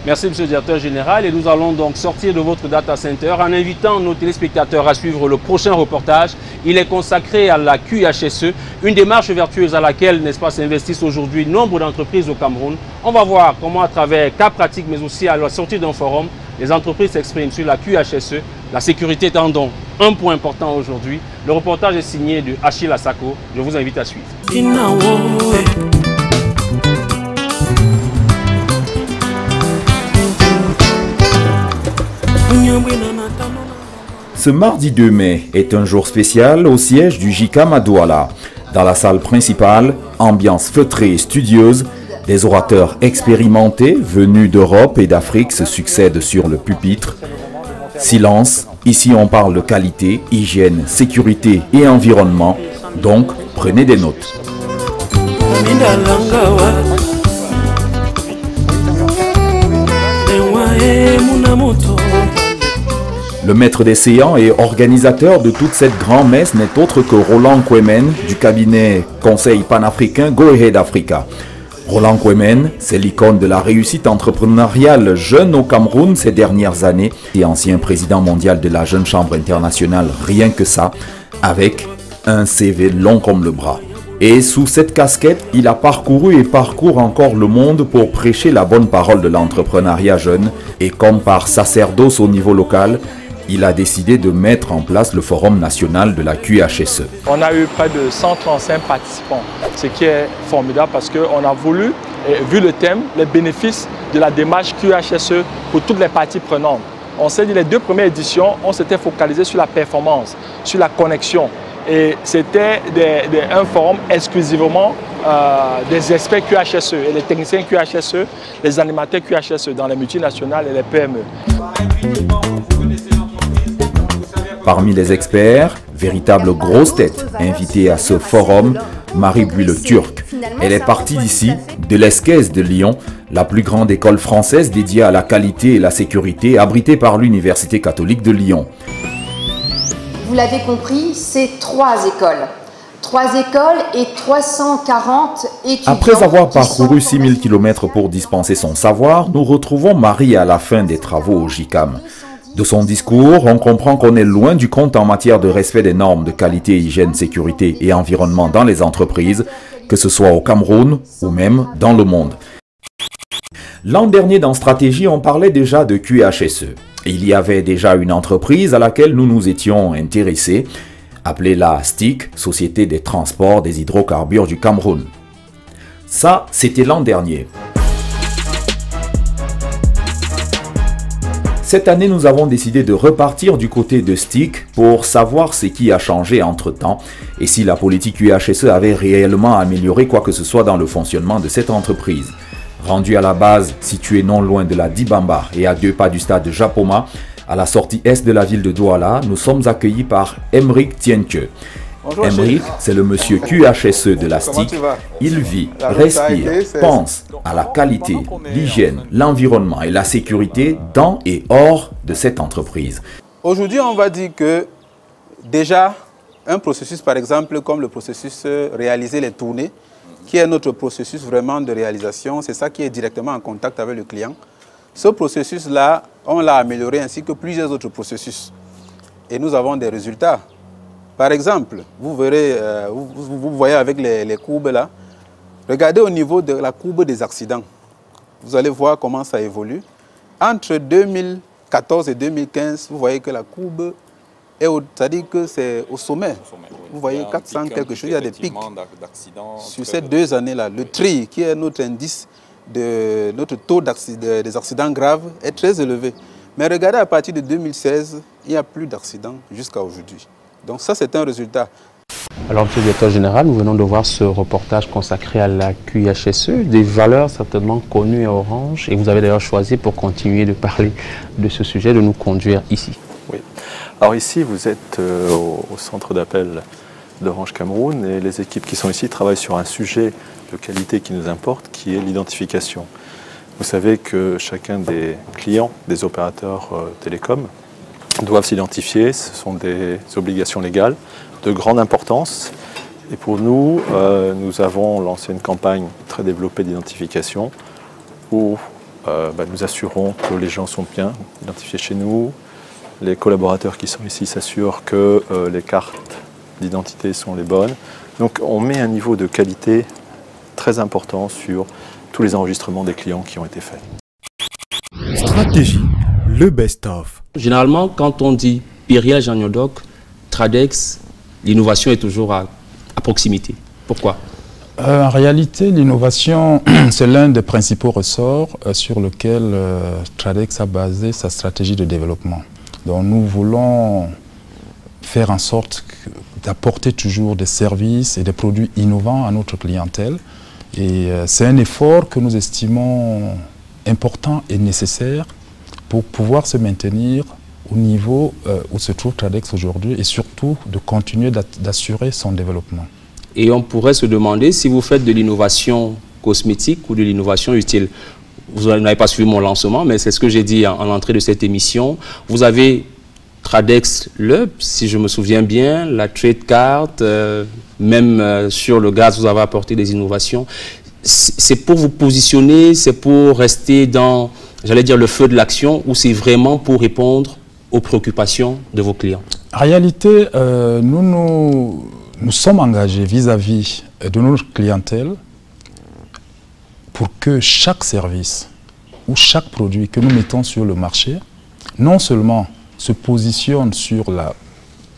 Merci Monsieur le Directeur Général et nous allons donc sortir de votre data center en invitant nos téléspectateurs à suivre le prochain reportage. Il est consacré à la QHSE, une démarche vertueuse à laquelle, n'est-ce pas, s'investissent aujourd'hui nombre d'entreprises au Cameroun. On va voir comment à travers cas pratiques mais aussi à la sortie d'un forum, Les entreprises s'expriment sur la QHSE, la sécurité étant donc un point important aujourd'hui. Le reportage est signé de Achille Asako. Je vous invite à suivre. Ce mardi 2 mai est un jour spécial au siège du JICAM à Douala. Dans la salle principale, ambiance feutrée et studieuse, des orateurs expérimentés venus d'Europe et d'Afrique se succèdent sur le pupitre. Silence, ici on parle de qualité, hygiène, sécurité et environnement, donc prenez des notes. Le maître des séants et organisateur de toute cette grand-messe n'est autre que Roland Kouemen du cabinet Conseil panafricain Go Ahead Africa. Roland Kouemen, c'est l'icône de la réussite entrepreneuriale jeune au Cameroun ces dernières années et ancien président mondial de la Jeune Chambre internationale, rien que ça, avec un CV long comme le bras. Et sous cette casquette, il a parcouru et parcourt encore le monde pour prêcher la bonne parole de l'entrepreneuriat jeune et comme par sacerdoce au niveau local, il a décidé de mettre en place le Forum national de la QHSE. On a eu près de 135 participants, ce qui est formidable parce qu'on a voulu, vu le thème, les bénéfices de la démarche QHSE pour toutes les parties prenantes. On s'est dit les 2 premières éditions, on s'était focalisé sur la performance, sur la connexion. Et c'était un forum exclusivement des experts QHSE et les techniciens QHSE, les animateurs QHSE dans les multinationales et les PME. Parmi les experts, véritable grosse tête invitée à ce forum, Marie Buis-le-Turc. Elle est partie d'ici, de l'ESCES de Lyon, la plus grande école française dédiée à la qualité et la sécurité, abritée par l'Université catholique de Lyon. Vous l'avez compris, c'est 3 écoles. 3 écoles et 340 étudiants. Après avoir parcouru 6000 km pour dispenser son savoir, nous retrouvons Marie à la fin des travaux au JICAM. De son discours, on comprend qu'on est loin du compte en matière de respect des normes de qualité, hygiène, sécurité et environnement dans les entreprises, que ce soit au Cameroun ou même dans le monde. L'an dernier dans Stratégie, on parlait déjà de QHSE. Il y avait déjà une entreprise à laquelle nous nous étions intéressés, appelée la STIC, Société des transports des hydrocarbures du Cameroun. Ça, c'était l'an dernier. Cette année, nous avons décidé de repartir du côté de STIC pour savoir ce qui a changé entre-temps et si la politique QHSE avait réellement amélioré quoi que ce soit dans le fonctionnement de cette entreprise. Rendu à la base, située non loin de la Dibamba et à 2 pas du stade de Japoma, à la sortie est de la ville de Douala, nous sommes accueillis par Emeric Tienke. Emeric, c'est le monsieur QHSE de la STIC. Il vit, respire, pense à la qualité, l'hygiène, l'environnement et la sécurité dans et hors de cette entreprise. Aujourd'hui, on va dire que déjà, un processus par exemple comme le processus réaliser les tournées, qui est notre processus vraiment de réalisation, c'est ça qui est directement en contact avec le client. Ce processus-là, on l'a amélioré ainsi que plusieurs autres processus. Et nous avons des résultats. Par exemple, vous verrez, vous voyez avec les courbes là, regardez au niveau de la courbe des accidents. Vous allez voir comment ça évolue. Entre 2014 et 2015, vous voyez que la courbe est c'est-à-dire que c'est au sommet. Vous voyez 400 quelque chose, il y a des pics. Sur ces 2 années-là, le TRI, qui est notre indice, notre taux des accidents graves, est très élevé. Mais regardez, à partir de 2016, il n'y a plus d'accidents jusqu'à aujourd'hui. Donc ça, c'est un résultat. Alors, Monsieur le directeur général, nous venons de voir ce reportage consacré à la QHSE, des valeurs certainement connues à Orange. Et vous avez d'ailleurs choisi, pour continuer de parler de ce sujet, de nous conduire ici. Oui. Alors ici, vous êtes au centre d'appel d'Orange Cameroun et les équipes qui sont ici travaillent sur un sujet de qualité qui nous importe, qui est l'identification. Vous savez que chacun des clients, des opérateurs télécoms, doivent s'identifier. Ce sont des obligations légales de grande importance. Et pour nous, nous avons lancé une campagne très développée d'identification où nous assurons que les gens sont bien identifiés chez nous. Les collaborateurs qui sont ici s'assurent que les cartes d'identité sont les bonnes. Donc on met un niveau de qualité très important sur tous les enregistrements des clients qui ont été faits. Stratégie, le best-of. Généralement, quand on dit Pyrial Jean Nyodoc, Tradex, l'innovation est toujours à proximité. Pourquoi? En réalité, l'innovation, c'est l'un des principaux ressorts sur lequel Tradex a basé sa stratégie de développement. Donc nous voulons faire en sorte d'apporter toujours des services et des produits innovants à notre clientèle. Et c'est un effort que nous estimons important et nécessaire pour pouvoir se maintenir au niveau où se trouve Tradex aujourd'hui et surtout de continuer d'assurer son développement. Et on pourrait se demander si vous faites de l'innovation cosmétique ou de l'innovation utile. Vous n'avez pas suivi mon lancement, mais c'est ce que j'ai dit en entrée de cette émission. Vous avez Tradex Lub, si je me souviens bien, la Trade Card, même sur le gaz, vous avez apporté des innovations. C'est pour vous positionner, c'est pour rester dans, j'allais dire, le feu de l'action, ou c'est vraiment pour répondre aux préoccupations de vos clients? En réalité, nous sommes engagés vis-à-vis de notre clientèle pour que chaque service ou chaque produit que nous mettons sur le marché, non seulement se positionne sur la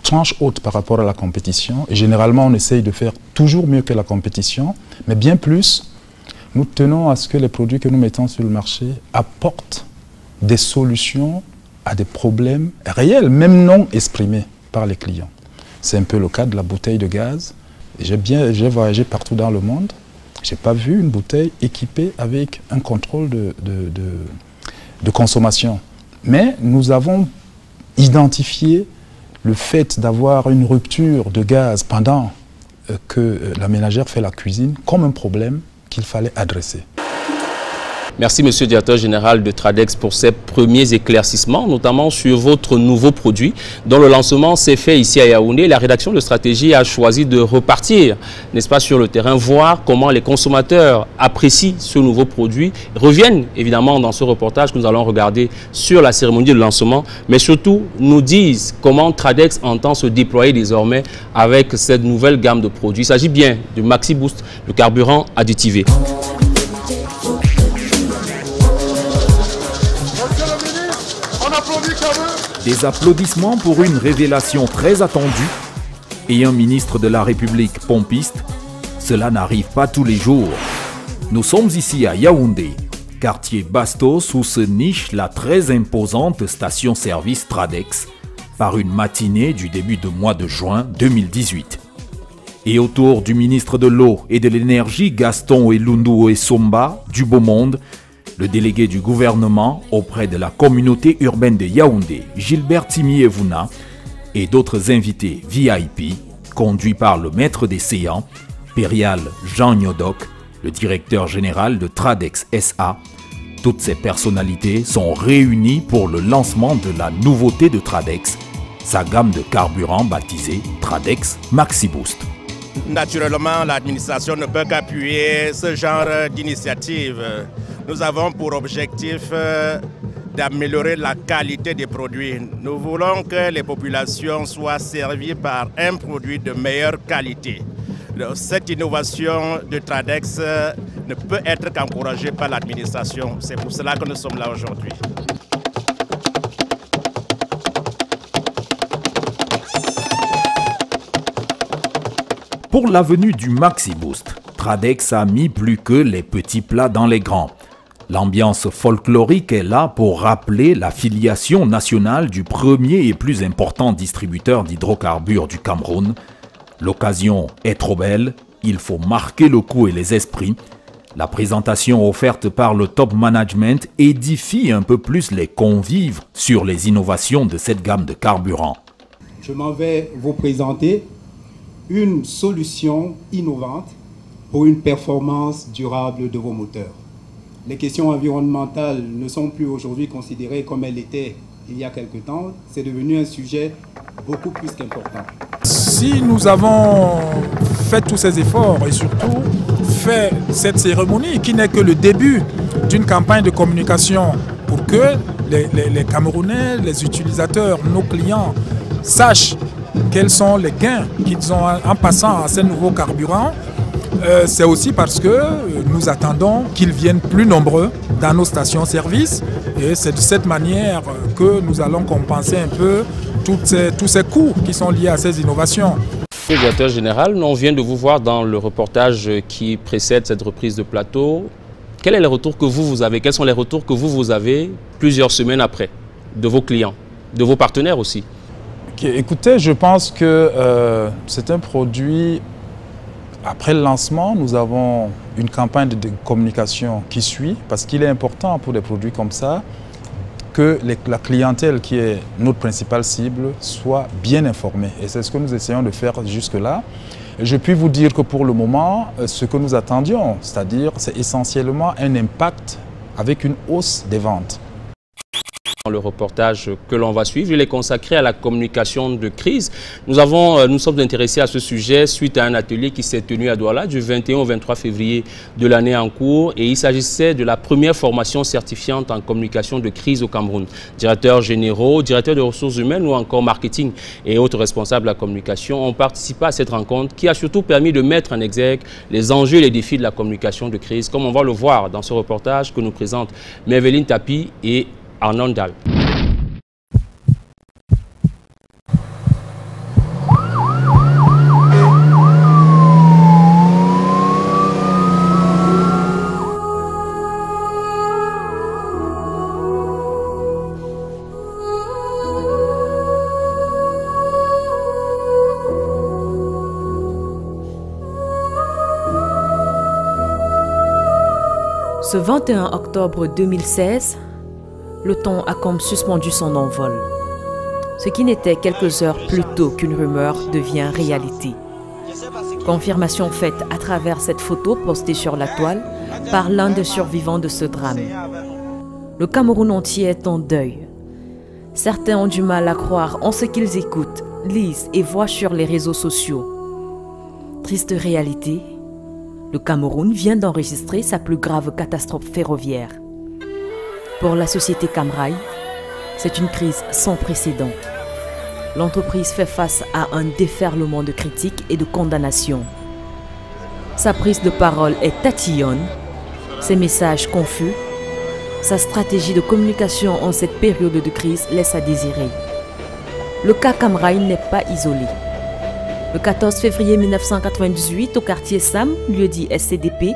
tranche haute par rapport à la compétition, et généralement on essaye de faire toujours mieux que la compétition, mais bien plus, nous tenons à ce que les produits que nous mettons sur le marché apportent des solutions à des problèmes réels, même non exprimés par les clients. C'est un peu le cas de la bouteille de gaz. J'ai voyagé partout dans le monde. Je n'ai pas vu une bouteille équipée avec un contrôle de consommation. Mais nous avons identifié le fait d'avoir une rupture de gaz pendant que la ménagère fait la cuisine comme un problème qu'il fallait adresser. Merci, monsieur le directeur général de Tradex, pour ces premiers éclaircissements, notamment sur votre nouveau produit, dont le lancement s'est fait ici à Yaoundé. La rédaction de stratégie a choisi de repartir, n'est-ce pas, sur le terrain, voir comment les consommateurs apprécient ce nouveau produit, reviennent évidemment dans ce reportage que nous allons regarder sur la cérémonie de lancement, mais surtout nous disent comment Tradex entend se déployer désormais avec cette nouvelle gamme de produits. Il s'agit bien du Maxi Boost, le carburant additivé. Des applaudissements pour une révélation très attendue. Et un ministre de la République pompiste, cela n'arrive pas tous les jours. Nous sommes ici à Yaoundé, quartier Bastos, où se niche la très imposante station-service Tradex, par une matinée du début du mois de juin 2018. Et autour du ministre de l'Eau et de l'Énergie, Gaston Elundu Esomba, du beau monde, le délégué du gouvernement auprès de la communauté urbaine de Yaoundé, Gilbert Timiévouna, et d'autres invités VIP, conduits par le maître des séants, Pyrial Jean Nyodoc, le directeur général de Tradex SA. Toutes ces personnalités sont réunies pour le lancement de la nouveauté de Tradex, sa gamme de carburant baptisée Tradex Maxi Boost. Naturellement, l'administration ne peut qu'appuyer ce genre d'initiative. Nous avons pour objectif d'améliorer la qualité des produits. Nous voulons que les populations soient servies par un produit de meilleure qualité. Cette innovation de Tradex ne peut être qu'encouragée par l'administration. C'est pour cela que nous sommes là aujourd'hui. Pour la venue du Maxi Boost, Tradex a mis plus que les petits plats dans les grands. L'ambiance folklorique est là pour rappeler la filiation nationale du premier et plus important distributeur d'hydrocarbures du Cameroun. L'occasion est trop belle, il faut marquer le coup et les esprits. La présentation offerte par le top management édifie un peu plus les convives sur les innovations de cette gamme de carburants. Je m'en vais vous présenter une solution innovante pour une performance durable de vos moteurs. Les questions environnementales ne sont plus aujourd'hui considérées comme elles étaient il y a quelque temps. C'est devenu un sujet beaucoup plus qu'important. Si nous avons fait tous ces efforts et surtout fait cette cérémonie qui n'est que le début d'une campagne de communication pour que les Camerounais, les utilisateurs, nos clients sachent quels sont les gains qu'ils ont en passant à ces nouveaux carburants, c'est aussi parce que nous attendons qu'ils viennent plus nombreux dans nos stations-service et c'est de cette manière que nous allons compenser un peu tous ces coûts qui sont liés à ces innovations. Monsieur le directeur général, on vient de vous voir dans le reportage qui précède cette reprise de plateau. Quel est le retour que vous avez? Quels sont les retours que vous avez plusieurs semaines après de vos clients, de vos partenaires aussi? Écoutez, je pense que c'est un produit. Après le lancement, nous avons une campagne de communication qui suit parce qu'il est important pour des produits comme ça que la clientèle qui est notre principale cible soit bien informée. Et c'est ce que nous essayons de faire jusque-là. Je puis vous dire que pour le moment, ce que nous attendions, c'est-à-dire c'est essentiellement un impact avec une hausse des ventes. Le reportage que l'on va suivre, il est consacré à la communication de crise. Nous sommes intéressés à ce sujet suite à un atelier qui s'est tenu à Douala du 21 au 23 février de l'année en cours et il s'agissait de la première formation certifiante en communication de crise au Cameroun. Directeurs généraux, directeurs de ressources humaines ou encore marketing et autres responsables de la communication ont participé à cette rencontre qui a surtout permis de mettre en exergue les enjeux et les défis de la communication de crise, comme on va le voir dans ce reportage que nous présentent Merveline Tapi et Arnaud Ndal. Ce 21 octobre 2016, le temps a comme suspendu son envol. Ce qui n'était quelques heures plus tôt qu'une rumeur devient réalité. Confirmation faite à travers cette photo postée sur la toile par l'un des survivants de ce drame. Le Cameroun entier est en deuil. Certains ont du mal à croire en ce qu'ils écoutent, lisent et voient sur les réseaux sociaux. Triste réalité, le Cameroun vient d'enregistrer sa plus grave catastrophe ferroviaire. Pour la société Camrail, c'est une crise sans précédent. L'entreprise fait face à un déferlement de critiques et de condamnations. Sa prise de parole est tatillonne, ses messages confus, sa stratégie de communication en cette période de crise laisse à désirer. Le cas Camrail n'est pas isolé. Le 14 février 1998, au quartier Sam, lieu-dit SCDP,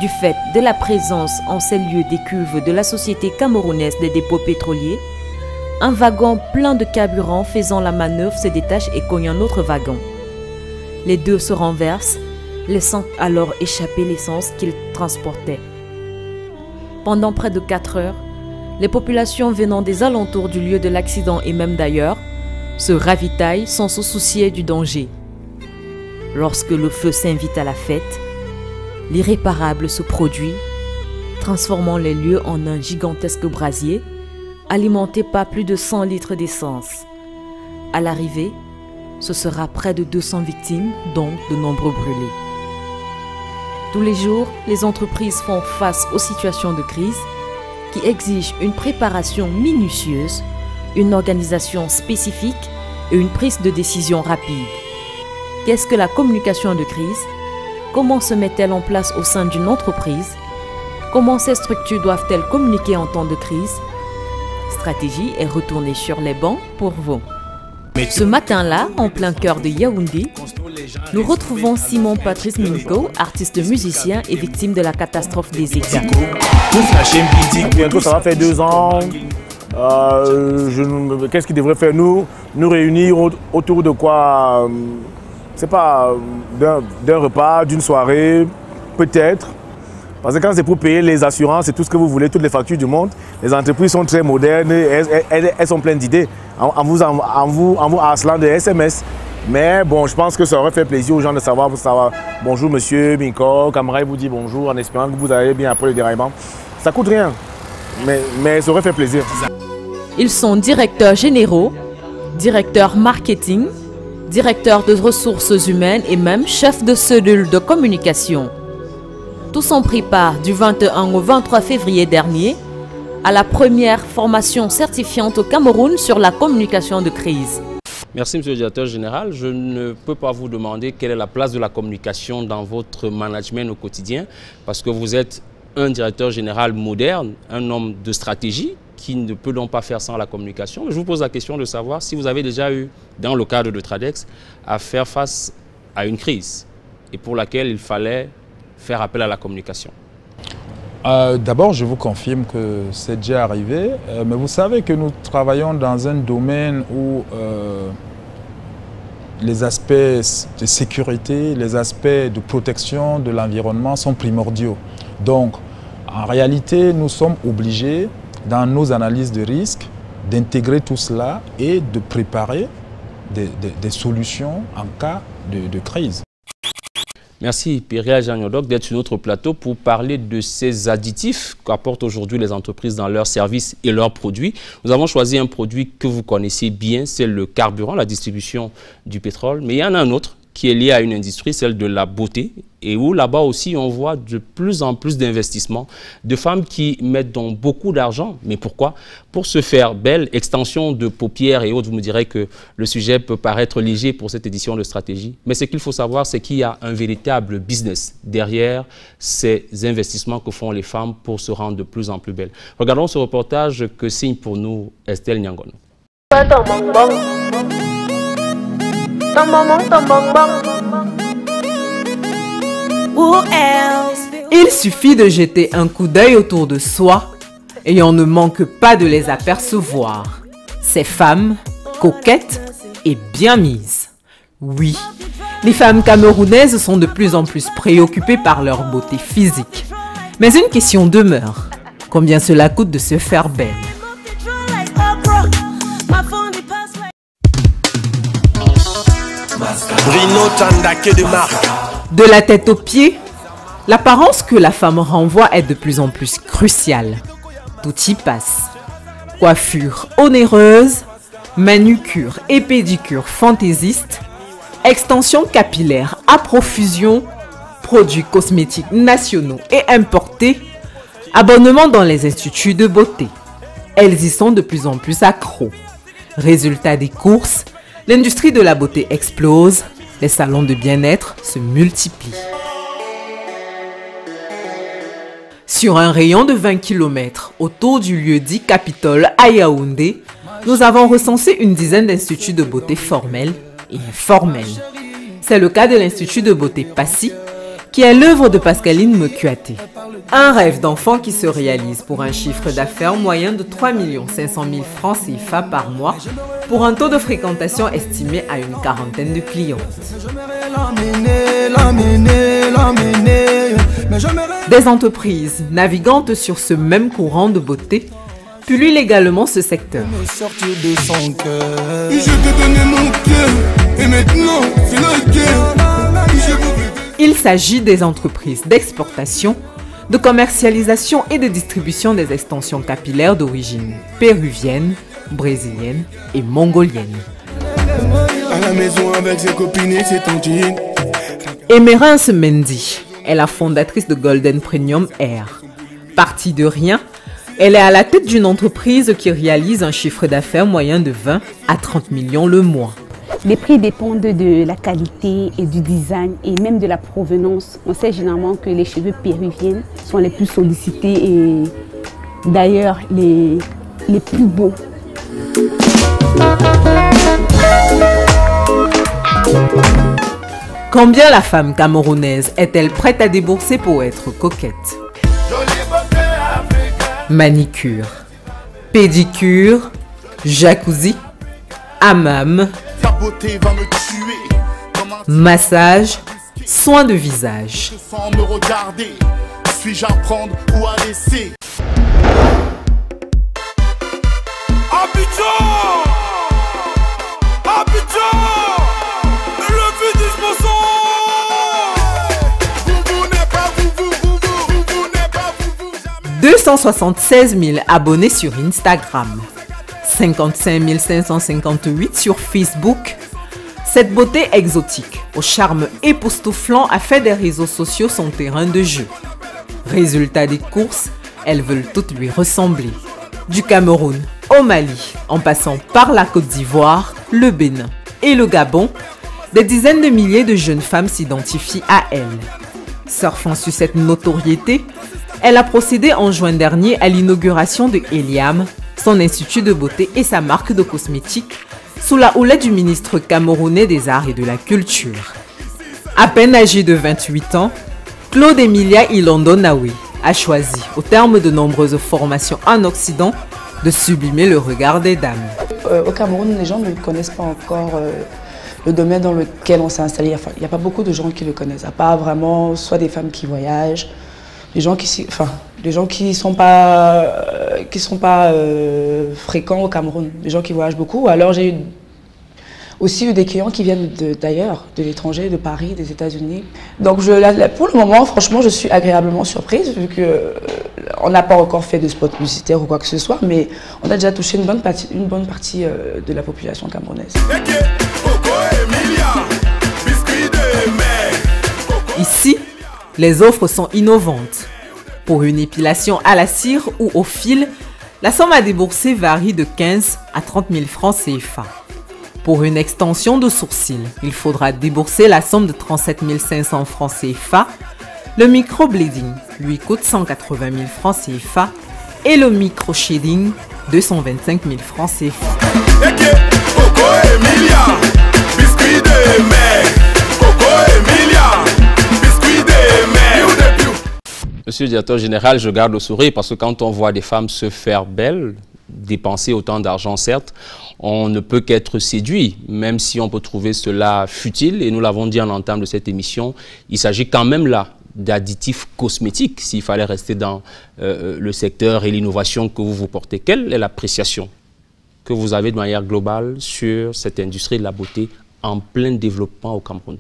du fait de la présence en ces lieux des cuves de la Société camerounaise des dépôts pétroliers, un wagon plein de carburant faisant la manœuvre se détache et cogne un autre wagon. Les deux se renversent, laissant alors échapper l'essence qu'ils transportaient. Pendant près de 4 heures, les populations venant des alentours du lieu de l'accident et même d'ailleurs, se ravitaillent sans se soucier du danger. Lorsque le feu s'invite à la fête, l'irréparable se produit, transformant les lieux en un gigantesque brasier, alimenté par plus de 100 litres d'essence. À l'arrivée, ce sera près de 200 victimes, dont de nombreux brûlés. Tous les jours, les entreprises font face aux situations de crise qui exigent une préparation minutieuse, une organisation spécifique et une prise de décision rapide. Qu'est-ce que la communication de crise? Comment se met-elle en place au sein d'une entreprise? Comment ces structures doivent-elles communiquer en temps de crise? Stratégie est retournée sur les bancs pour vous. Ce matin-là, en plein cœur de Yaoundé, nous retrouvons Simon Patrice Minko, artiste musicien et victime de la catastrophe des écarts. Bientôt ça va faire 2 ans. Qu'est-ce qu'il devrait faire nous réunir autour de quoi? C'est pas d'un repas, d'une soirée, peut-être. Parce que quand c'est pour payer les assurances et tout ce que vous voulez, toutes les factures du monde, les entreprises sont très modernes, elles sont pleines d'idées en vous harcelant de SMS. Mais bon, je pense que ça aurait fait plaisir aux gens de savoir, bonjour monsieur Minko, Camrail vous dit bonjour en espérant que vous allez bien après le déraillement. Ça coûte rien, mais ça aurait fait plaisir. Ils sont directeurs généraux, directeurs marketing, directeurs de ressources humaines et même chefs de cellule de communication. Tous ont pris part du 21 au 23 février dernier à la première formation certifiante au Cameroun sur la communication de crise. Merci, Monsieur le Directeur Général. Je ne peux pas vous demander quelle est la place de la communication dans votre management au quotidien, parce que vous êtes un directeur général moderne, un homme de stratégie, qui ne peut donc pas faire sans la communication. Je vous pose la question de savoir si vous avez déjà eu, dans le cadre de Tradex, à faire face à une crise et pour laquelle il fallait faire appel à la communication. D'abord, je vous confirme que c'est déjà arrivé, mais vous savez que nous travaillons dans un domaine où les aspects de sécurité, les aspects de protection de l'environnement sont primordiaux. Donc, en réalité, nous sommes obligés, dans nos analyses de risque, d'intégrer tout cela et de préparer des solutions en cas de crise. Merci Péria Janiodok d'être sur notre plateau pour parler de ces additifs qu'apportent aujourd'hui les entreprises dans leurs services et leurs produits. Nous avons choisi un produit que vous connaissez bien, c'est le carburant, la distribution du pétrole. Mais il y en a un autre qui est lié à une industrie, celle de la beauté, et où là-bas aussi on voit de plus en plus d'investissements, de femmes qui mettent donc beaucoup d'argent. Mais pourquoi? Pour se faire belle, extension de paupières et autres. Vous me direz que le sujet peut paraître léger pour cette édition de stratégie, mais ce qu'il faut savoir, c'est qu'il y a un véritable business derrière ces investissements que font les femmes pour se rendre de plus en plus belles. Regardons ce reportage que signe pour nous Estelle Nyangono. Il suffit de jeter un coup d'œil autour de soi et on ne manque pas de les apercevoir. Ces femmes, coquettes et bien mises. Oui, les femmes camerounaises sont de plus en plus préoccupées par leur beauté physique. Mais une question demeure. Combien cela coûte de se faire belle? De la tête aux pieds, l'apparence que la femme renvoie est de plus en plus cruciale. Tout y passe. Coiffure onéreuse, manucure et pédicure fantaisiste, extension capillaire à profusion, produits cosmétiques nationaux et importés, abonnement dans les instituts de beauté. Elles y sont de plus en plus accros. Résultat des courses, l'industrie de la beauté explose, les salons de bien-être se multiplient. Sur un rayon de 20 km autour du lieu-dit Capitole à Yaoundé, nous avons recensé une dizaine d'instituts de beauté formels et informels. C'est le cas de l'Institut de beauté Passy, qui est l'œuvre de Pascaline Mekuaté. Un rêve d'enfant qui se réalise pour un chiffre d'affaires moyen de 3 500 000 francs CFA par mois, pour un taux de fréquentation estimé à une quarantaine de clients. Des entreprises naviguantes sur ce même courant de beauté pullulent également ce secteur. Il s'agit des entreprises d'exportation, de commercialisation et de distribution des extensions capillaires d'origine péruvienne, brésilienne et mongolienne. Emerence Mendy est la fondatrice de Golden Premium Air. Partie de rien, elle est à la tête d'une entreprise qui réalise un chiffre d'affaires moyen de 20 à 30 millions le mois. Les prix dépendent de la qualité et du design et même de la provenance. On sait généralement que les cheveux péruviens sont les plus sollicités et d'ailleurs les plus beaux. Combien la femme camerounaise est-elle prête à débourser pour être coquette? Manicure, pédicure, jacuzzi, hammam, massage, soins de visage. Suis-je à prendre ou à laisser? Abidjan, le but disposant. 276 000 abonnés sur Instagram, 55 558 sur Facebook. Cette beauté exotique, au charme époustouflant, a fait des réseaux sociaux son terrain de jeu. Résultat des courses, elles veulent toutes lui ressembler. Du Cameroun au Mali, en passant par la Côte d'Ivoire, le Bénin et le Gabon, des dizaines de milliers de jeunes femmes s'identifient à elle. Surfant sur cette notoriété, elle a procédé en juin dernier à l'inauguration de Eliam, son institut de beauté et sa marque de cosmétiques, sous la houlette du ministre camerounais des Arts et de la Culture. À peine âgée de 28 ans, Claude Emilia Ilondo Naoui a choisi, au terme de nombreuses formations en Occident, de sublimer le regard des dames. Au Cameroun, les gens ne connaissent pas encore le domaine dans lequel on s'est installé. Enfin, il n'y a pas beaucoup de gens qui le connaissent, à part vraiment soit des femmes qui voyagent, des gens qui sont pas fréquents au Cameroun, des gens qui voyagent beaucoup. Alors j'ai aussi eu des clients qui viennent d'ailleurs, de l'étranger, de Paris, des États-Unis. Donc pour le moment, franchement, je suis agréablement surprise vu qu'on n'a pas encore fait de spot publicitaire ou quoi que ce soit, mais on a déjà touché une bonne partie de la population camerounaise. Ici, les offres sont innovantes. Pour une épilation à la cire ou au fil, la somme à débourser varie de 15 à 30 000 francs CFA. Pour une extension de sourcils, il faudra débourser la somme de 37 500 francs CFA. Le microblading lui coûte 180 000 francs CFA et le micro-shading 225 000 francs CFA. Monsieur le directeur général, je garde le sourire parce que quand on voit des femmes se faire belles, dépenser autant d'argent, certes, on ne peut qu'être séduit, même si on peut trouver cela futile. Et nous l'avons dit en entame de cette émission, il s'agit quand même là d'additifs cosmétiques, s'il fallait rester dans le secteur et l'innovation que vous portez. Quelle est l'appréciation que vous avez de manière globale sur cette industrie de la beauté en plein développement au Cameroun?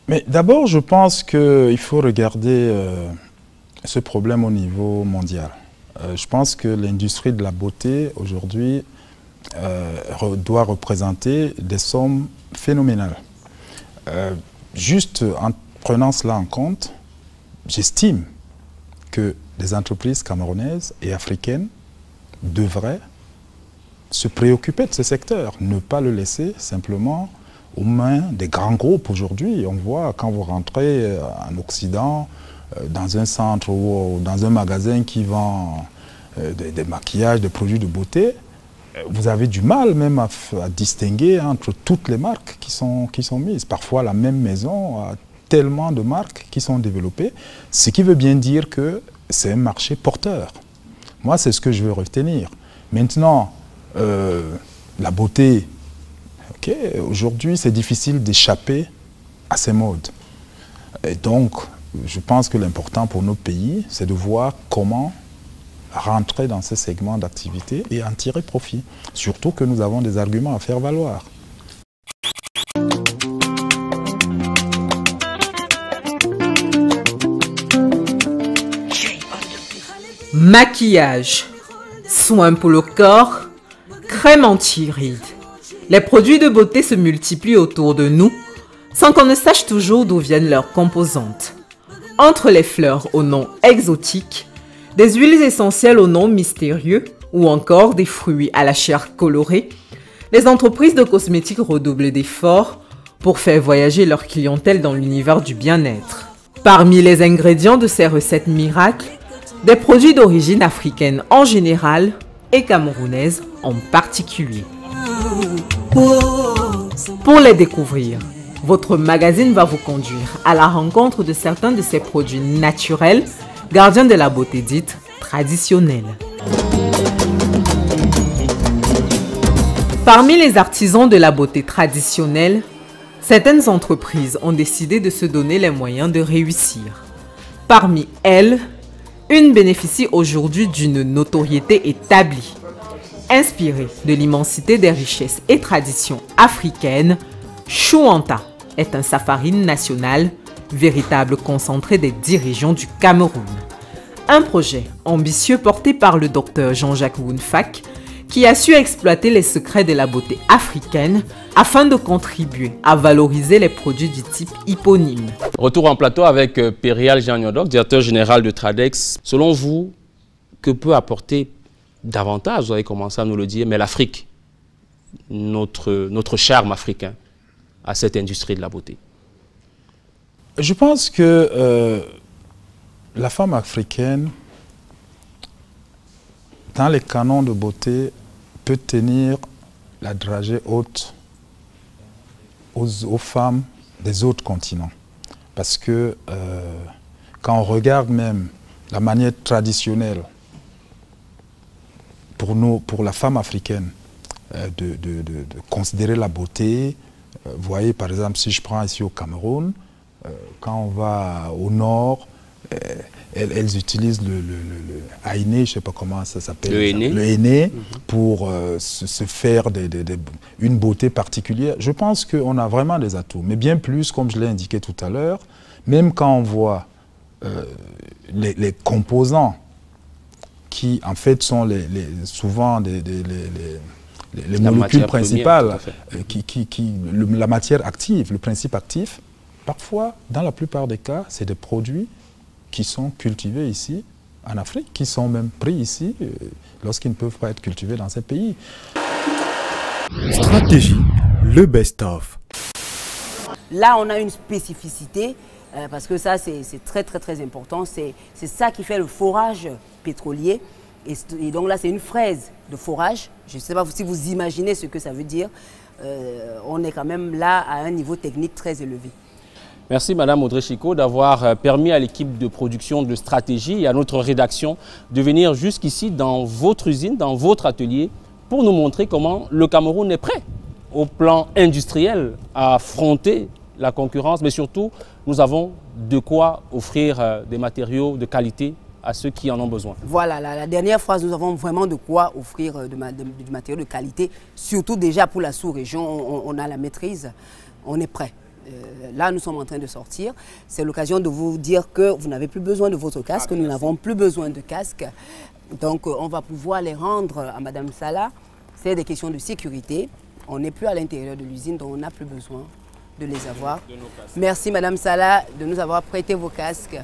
Mais d'abord, je pense qu'il faut regarder ce problème au niveau mondial. Je pense que l'industrie de la beauté, aujourd'hui, doit représenter des sommes phénoménales. Juste en prenant cela en compte, j'estime que les entreprises camerounaises et africaines devraient se préoccuper de ce secteur, ne pas le laisser simplement aux mains des grands groupes. Aujourd'hui, on voit quand vous rentrez en Occident, dans un centre ou dans un magasin qui vend des maquillages, des produits de beauté, vous avez du mal même à distinguer entre toutes les marques qui sont mises. Parfois, la même maison a tellement de marques qui sont développées, ce qui veut bien dire que c'est un marché porteur. Moi, c'est ce que je veux retenir. Maintenant, la beauté, aujourd'hui, c'est difficile d'échapper à ces modes. Et donc, je pense que l'important pour nos pays, c'est de voir comment rentrer dans ce segment d'activité et en tirer profit. Surtout que nous avons des arguments à faire valoir. Maquillage, soins pour le corps, crème anti-rides. Les produits de beauté se multiplient autour de nous sans qu'on ne sache toujours d'où viennent leurs composantes. Entre les fleurs au nom exotique, des huiles essentielles au nom mystérieux ou encore des fruits à la chair colorée, les entreprises de cosmétiques redoublent d'efforts pour faire voyager leur clientèle dans l'univers du bien-être. Parmi les ingrédients de ces recettes miracles, des produits d'origine africaine en général et camerounaise en particulier. Pour les découvrir, votre magazine va vous conduire à la rencontre de certains de ces produits naturels, gardiens de la beauté dite traditionnelle. Parmi les artisans de la beauté traditionnelle, certaines entreprises ont décidé de se donner les moyens de réussir. Parmi elles, une bénéficie aujourd'hui d'une notoriété établie. Inspirée de l'immensité des richesses et traditions africaines, Chouanta est un safari national, véritable concentré des dirigeants du Cameroun. Un projet ambitieux porté par le docteur Jean-Jacques Wounfak, qui a su exploiter les secrets de la beauté africaine afin de contribuer à valoriser les produits du type hyponyme. Retour en plateau avec Perial Jean-Nyodok, directeur général de Tradex. Selon vous, que peut apporter davantage, vous avez commencé à nous le dire, mais l'Afrique notre charme africain à cette industrie de la beauté? Je pense que la femme africaine, dans les canons de beauté, peut tenir la dragée haute aux femmes des autres continents. Parce que quand on regarde même la manière traditionnelle pour la femme africaine de considérer la beauté, vous voyez par exemple si je prends ici au Cameroun, quand on va au nord, elles utilisent le aïné, je ne sais pas comment ça s'appelle. Le henné pour se faire une beauté particulière. Je pense qu'on a vraiment des atouts. Mais bien plus, comme je l'ai indiqué tout à l'heure, même quand on voit les composants qui en fait sont souvent les molécules principales, la matière active, le principe actif, parfois, dans la plupart des cas, c'est des produits qui sont cultivés ici, en Afrique, qui sont même pris ici, lorsqu'ils ne peuvent pas être cultivés dans ces pays. Stratégie, le best-of. Là, on a une spécificité, parce que ça, c'est très, très, très important. C'est ça qui fait le forage pétrolier. Et donc là, c'est une fraise de forage. Je ne sais pas si vous imaginez ce que ça veut dire. On est quand même là à un niveau technique très élevé. Merci Madame Audrey Chicot d'avoir permis à l'équipe de production de Stratégie et à notre rédaction de venir jusqu'ici dans votre usine, dans votre atelier, pour nous montrer comment le Cameroun est prêt au plan industriel à affronter la concurrence, mais surtout, nous avons de quoi offrir des matériaux de qualité à ceux qui en ont besoin. Voilà, la dernière phrase, nous avons vraiment de quoi offrir du matériau de qualité, surtout déjà pour la sous-région, on a la maîtrise, on est prêt. Là, nous sommes en train de sortir. C'est l'occasion de vous dire que vous n'avez plus besoin de votre casque, nous n'avons plus besoin de casque. Donc, on va pouvoir les rendre à Madame Salah. C'est des questions de sécurité. On n'est plus à l'intérieur de l'usine, donc on n'a plus besoin de les avoir. Merci Madame Salah de nous avoir prêté vos casques.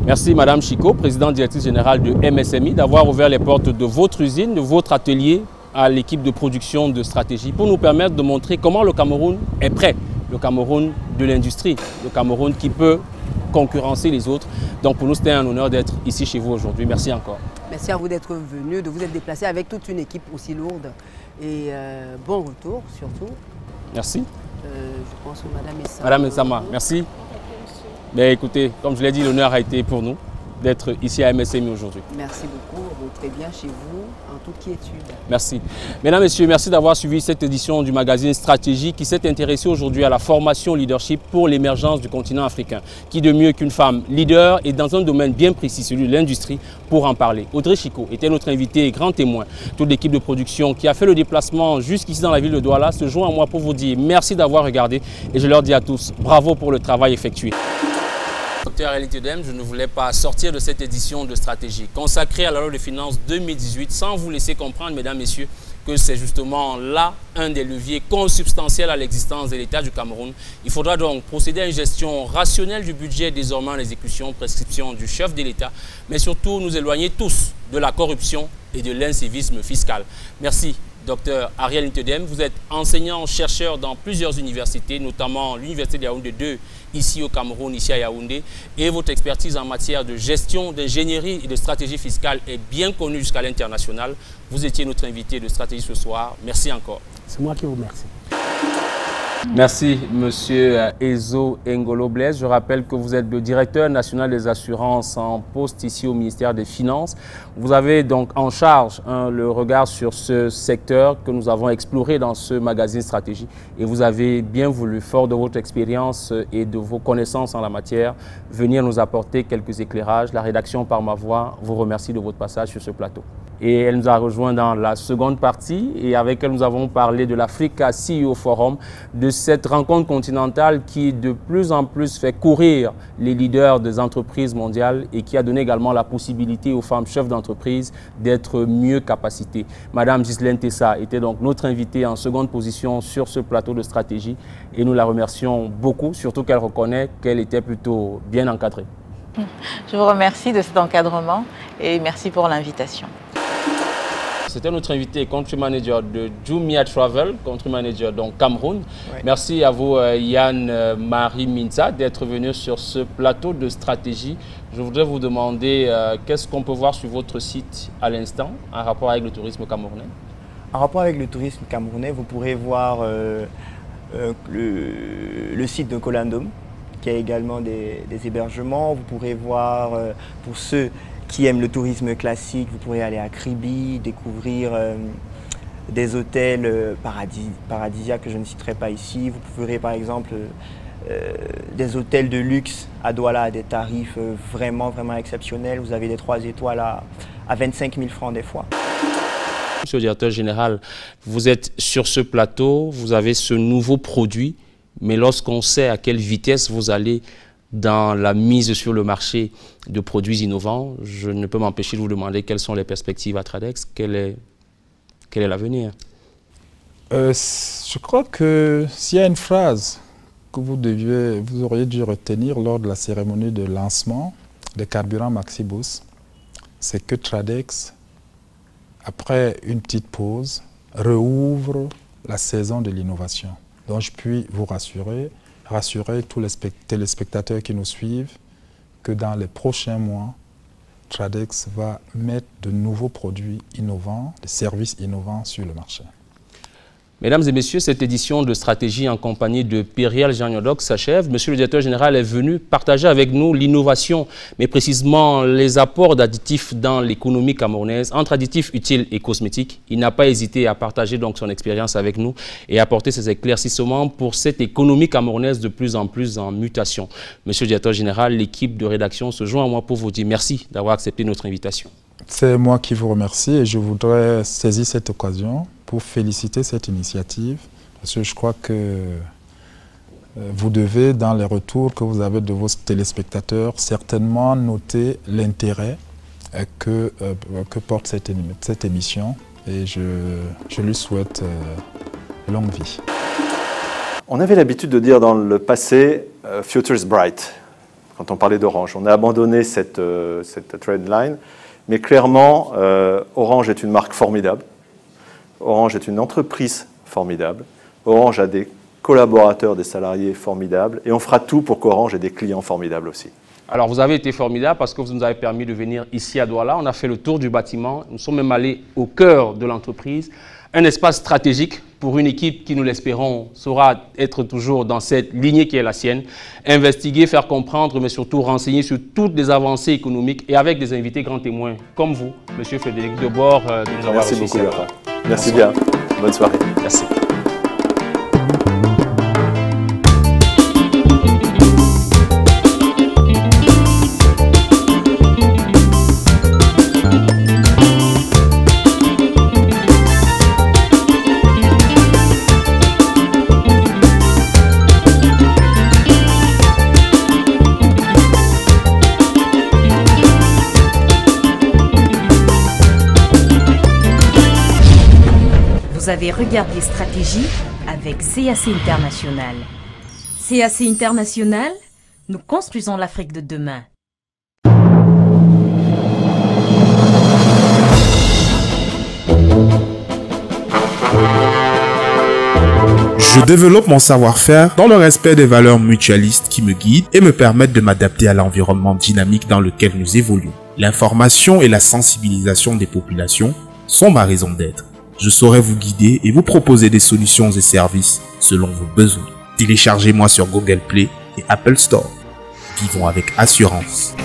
Merci Madame Chicot, présidente directrice générale de MSMI, d'avoir ouvert les portes de votre usine, de votre atelier à l'équipe de production de Stratégie pour nous permettre de montrer comment le Cameroun est prêt. Le Cameroun de l'industrie, le Cameroun qui peut concurrencer les autres. Donc pour nous, c'était un honneur d'être ici chez vous aujourd'hui. Merci encore. Merci à vous d'être venu, de vous être déplacé avec toute une équipe aussi lourde. Et bon retour surtout. Merci. Je pense à Madame Essama. Madame Essama, merci. Mais écoutez, comme je l'ai dit, l'honneur a été pour nous d'être ici à MSMI aujourd'hui. Merci beaucoup, rentrez bien chez vous en toute quiétude. Merci. Mesdames, Messieurs, merci d'avoir suivi cette édition du magazine Stratégie qui s'est intéressé aujourd'hui à la formation leadership pour l'émergence du continent africain. Qui de mieux qu'une femme leader et dans un domaine bien précis, celui de l'industrie, pour en parler. Audrey Chicot était notre invitée et grand témoin. Toute l'équipe de production qui a fait le déplacement jusqu'ici dans la ville de Douala se joint à moi pour vous dire merci d'avoir regardé et je leur dis à tous bravo pour le travail effectué. Docteur Ariel Ntedem, je ne voulais pas sortir de cette édition de Stratégie consacrée à la loi de finances 2018 sans vous laisser comprendre, mesdames, messieurs, que c'est justement là un des leviers consubstantiels à l'existence de l'État du Cameroun. Il faudra donc procéder à une gestion rationnelle du budget, désormais en exécution, prescription du chef de l'État, mais surtout nous éloigner tous de la corruption et de l'incivisme fiscal. Merci. Docteur Ariel Ntedem, vous êtes enseignant-chercheur dans plusieurs universités, notamment l'Université de Yaoundé 2, ici au Cameroun, ici à Yaoundé, et votre expertise en matière de gestion, d'ingénierie et de stratégie fiscale est bien connue jusqu'à l'international. Vous étiez notre invité de Stratégie ce soir. Merci encore. C'est moi qui vous remercie. Merci, Monsieur Ezo Engolo Blaise. Je rappelle que vous êtes le directeur national des assurances en poste ici au ministère des Finances. Vous avez donc en charge le regard sur ce secteur que nous avons exploré dans ce magazine Stratégie. Et vous avez bien voulu, fort de votre expérience et de vos connaissances en la matière, venir nous apporter quelques éclairages. La rédaction par ma voix vous remercie de votre passage sur ce plateau. Et elle nous a rejoint dans la seconde partie et avec elle nous avons parlé de l'Africa CEO Forum, de cette rencontre continentale qui de plus en plus fait courir les leaders des entreprises mondiales et qui a donné également la possibilité aux femmes chefs d'entreprise d'être mieux capacitées. Madame Ghislaine Tessa était donc notre invitée en seconde position sur ce plateau de Stratégie et nous la remercions beaucoup, surtout qu'elle reconnaît qu'elle était plutôt bien encadrée. Je vous remercie de cet encadrement et merci pour l'invitation. c'était notre invité, country manager de Jumia Travel, country manager donc Cameroun. Ouais. Merci à vous Yann Marie Minza d'être venu sur ce plateau de stratégie. Je voudrais vous demander qu'est-ce qu'on peut voir sur votre site à l'instant en rapport avec le tourisme camerounais? En rapport avec le tourisme camerounais, vous pourrez voir le site de Colandom, qui a également des hébergements. Vous pourrez voir, pour ceux qui aiment le tourisme classique, vous pourrez aller à Kribi, découvrir des hôtels paradisiaques que je ne citerai pas ici. Vous pourrez par exemple des hôtels de luxe à Douala à des tarifs vraiment exceptionnels. Vous avez des 3 étoiles à 25 000 francs des fois. Monsieur le directeur général, vous êtes sur ce plateau, vous avez ce nouveau produit, mais lorsqu'on sait à quelle vitesse vous allez dans la mise sur le marché de produits innovants, je ne peux m'empêcher de vous demander quelles sont les perspectives à Tradex, quel est l'avenir? Je crois que s'il y a une phrase que vous auriez dû retenir lors de la cérémonie de lancement des carburants Maxibus, c'est que Tradex, après une petite pause, rouvre la saison de l'innovation. Donc je puis vous rassurer tous les téléspectateurs qui nous suivent que dans les prochains mois, Tradex va mettre de nouveaux produits innovants, des services innovants sur le marché. Mesdames et messieurs, cette édition de Stratégie en compagnie de Pierre Jean Nyodoc s'achève. Monsieur le directeur général est venu partager avec nous l'innovation, mais précisément les apports d'additifs dans l'économie camerounaise, entre additifs utiles et cosmétiques. Il n'a pas hésité à partager donc son expérience avec nous et apporter ses éclaircissements pour cette économie camerounaise de plus en mutation. Monsieur le directeur général, l'équipe de rédaction se joint à moi pour vous dire merci d'avoir accepté notre invitation. C'est moi qui vous remercie et je voudrais saisir cette occasion pour féliciter cette initiative parce que je crois que vous devez, dans les retours que vous avez de vos téléspectateurs, certainement noter l'intérêt que porte cette émission et je lui souhaite longue vie. On avait l'habitude de dire dans le passé « Future's bright » quand on parlait d'Orange. On a abandonné cette trendline. Mais clairement, Orange est une marque formidable. Orange est une entreprise formidable. Orange a des collaborateurs, des salariés formidables. Et on fera tout pour qu'Orange ait des clients formidables aussi. Alors, vous avez été formidable parce que vous nous avez permis de venir ici à Douala. On a fait le tour du bâtiment. Nous sommes même allés au cœur de l'entreprise. Un espace stratégique pour une équipe qui, nous l'espérons, saura être toujours dans cette lignée qui est la sienne. Investiguer, faire comprendre, mais surtout renseigner sur toutes les avancées économiques et avec des invités grands témoins comme vous, Monsieur Frédéric Debord, de nous avoir reçus. Merci beaucoup, Laurent. Merci bien. Bonne soirée. Merci. Vous avez regardé Stratégie avec CAC International. CAC International, nous construisons l'Afrique de demain. Je développe mon savoir-faire dans le respect des valeurs mutualistes qui me guident et me permettent de m'adapter à l'environnement dynamique dans lequel nous évoluons. L'information et la sensibilisation des populations sont ma raison d'être. Je saurai vous guider et vous proposer des solutions et services selon vos besoins. Téléchargez-moi sur Google Play et Apple Store. Vivons avec assurance.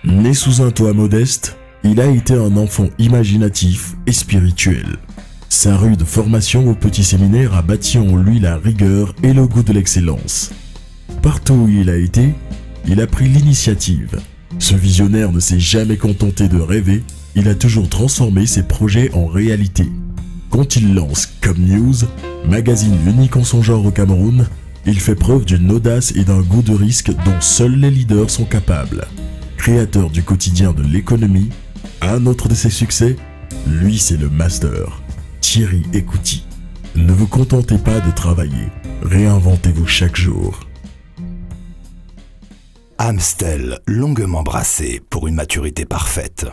Né sous un toit modeste, il a été un enfant imaginatif et spirituel. Sa rude formation au petit séminaire a bâti en lui la rigueur et le goût de l'excellence. Partout où il a été, il a pris l'initiative. Ce visionnaire ne s'est jamais contenté de rêver, il a toujours transformé ses projets en réalité. Quand il lance Comme News, magazine unique en son genre au Cameroun, il fait preuve d'une audace et d'un goût de risque dont seuls les leaders sont capables. Créateur du quotidien de l'économie, un autre de ses succès, lui c'est le master, Thierry Ekouti. Ne vous contentez pas de travailler, réinventez-vous chaque jour. Amstel, longuement brassé pour une maturité parfaite.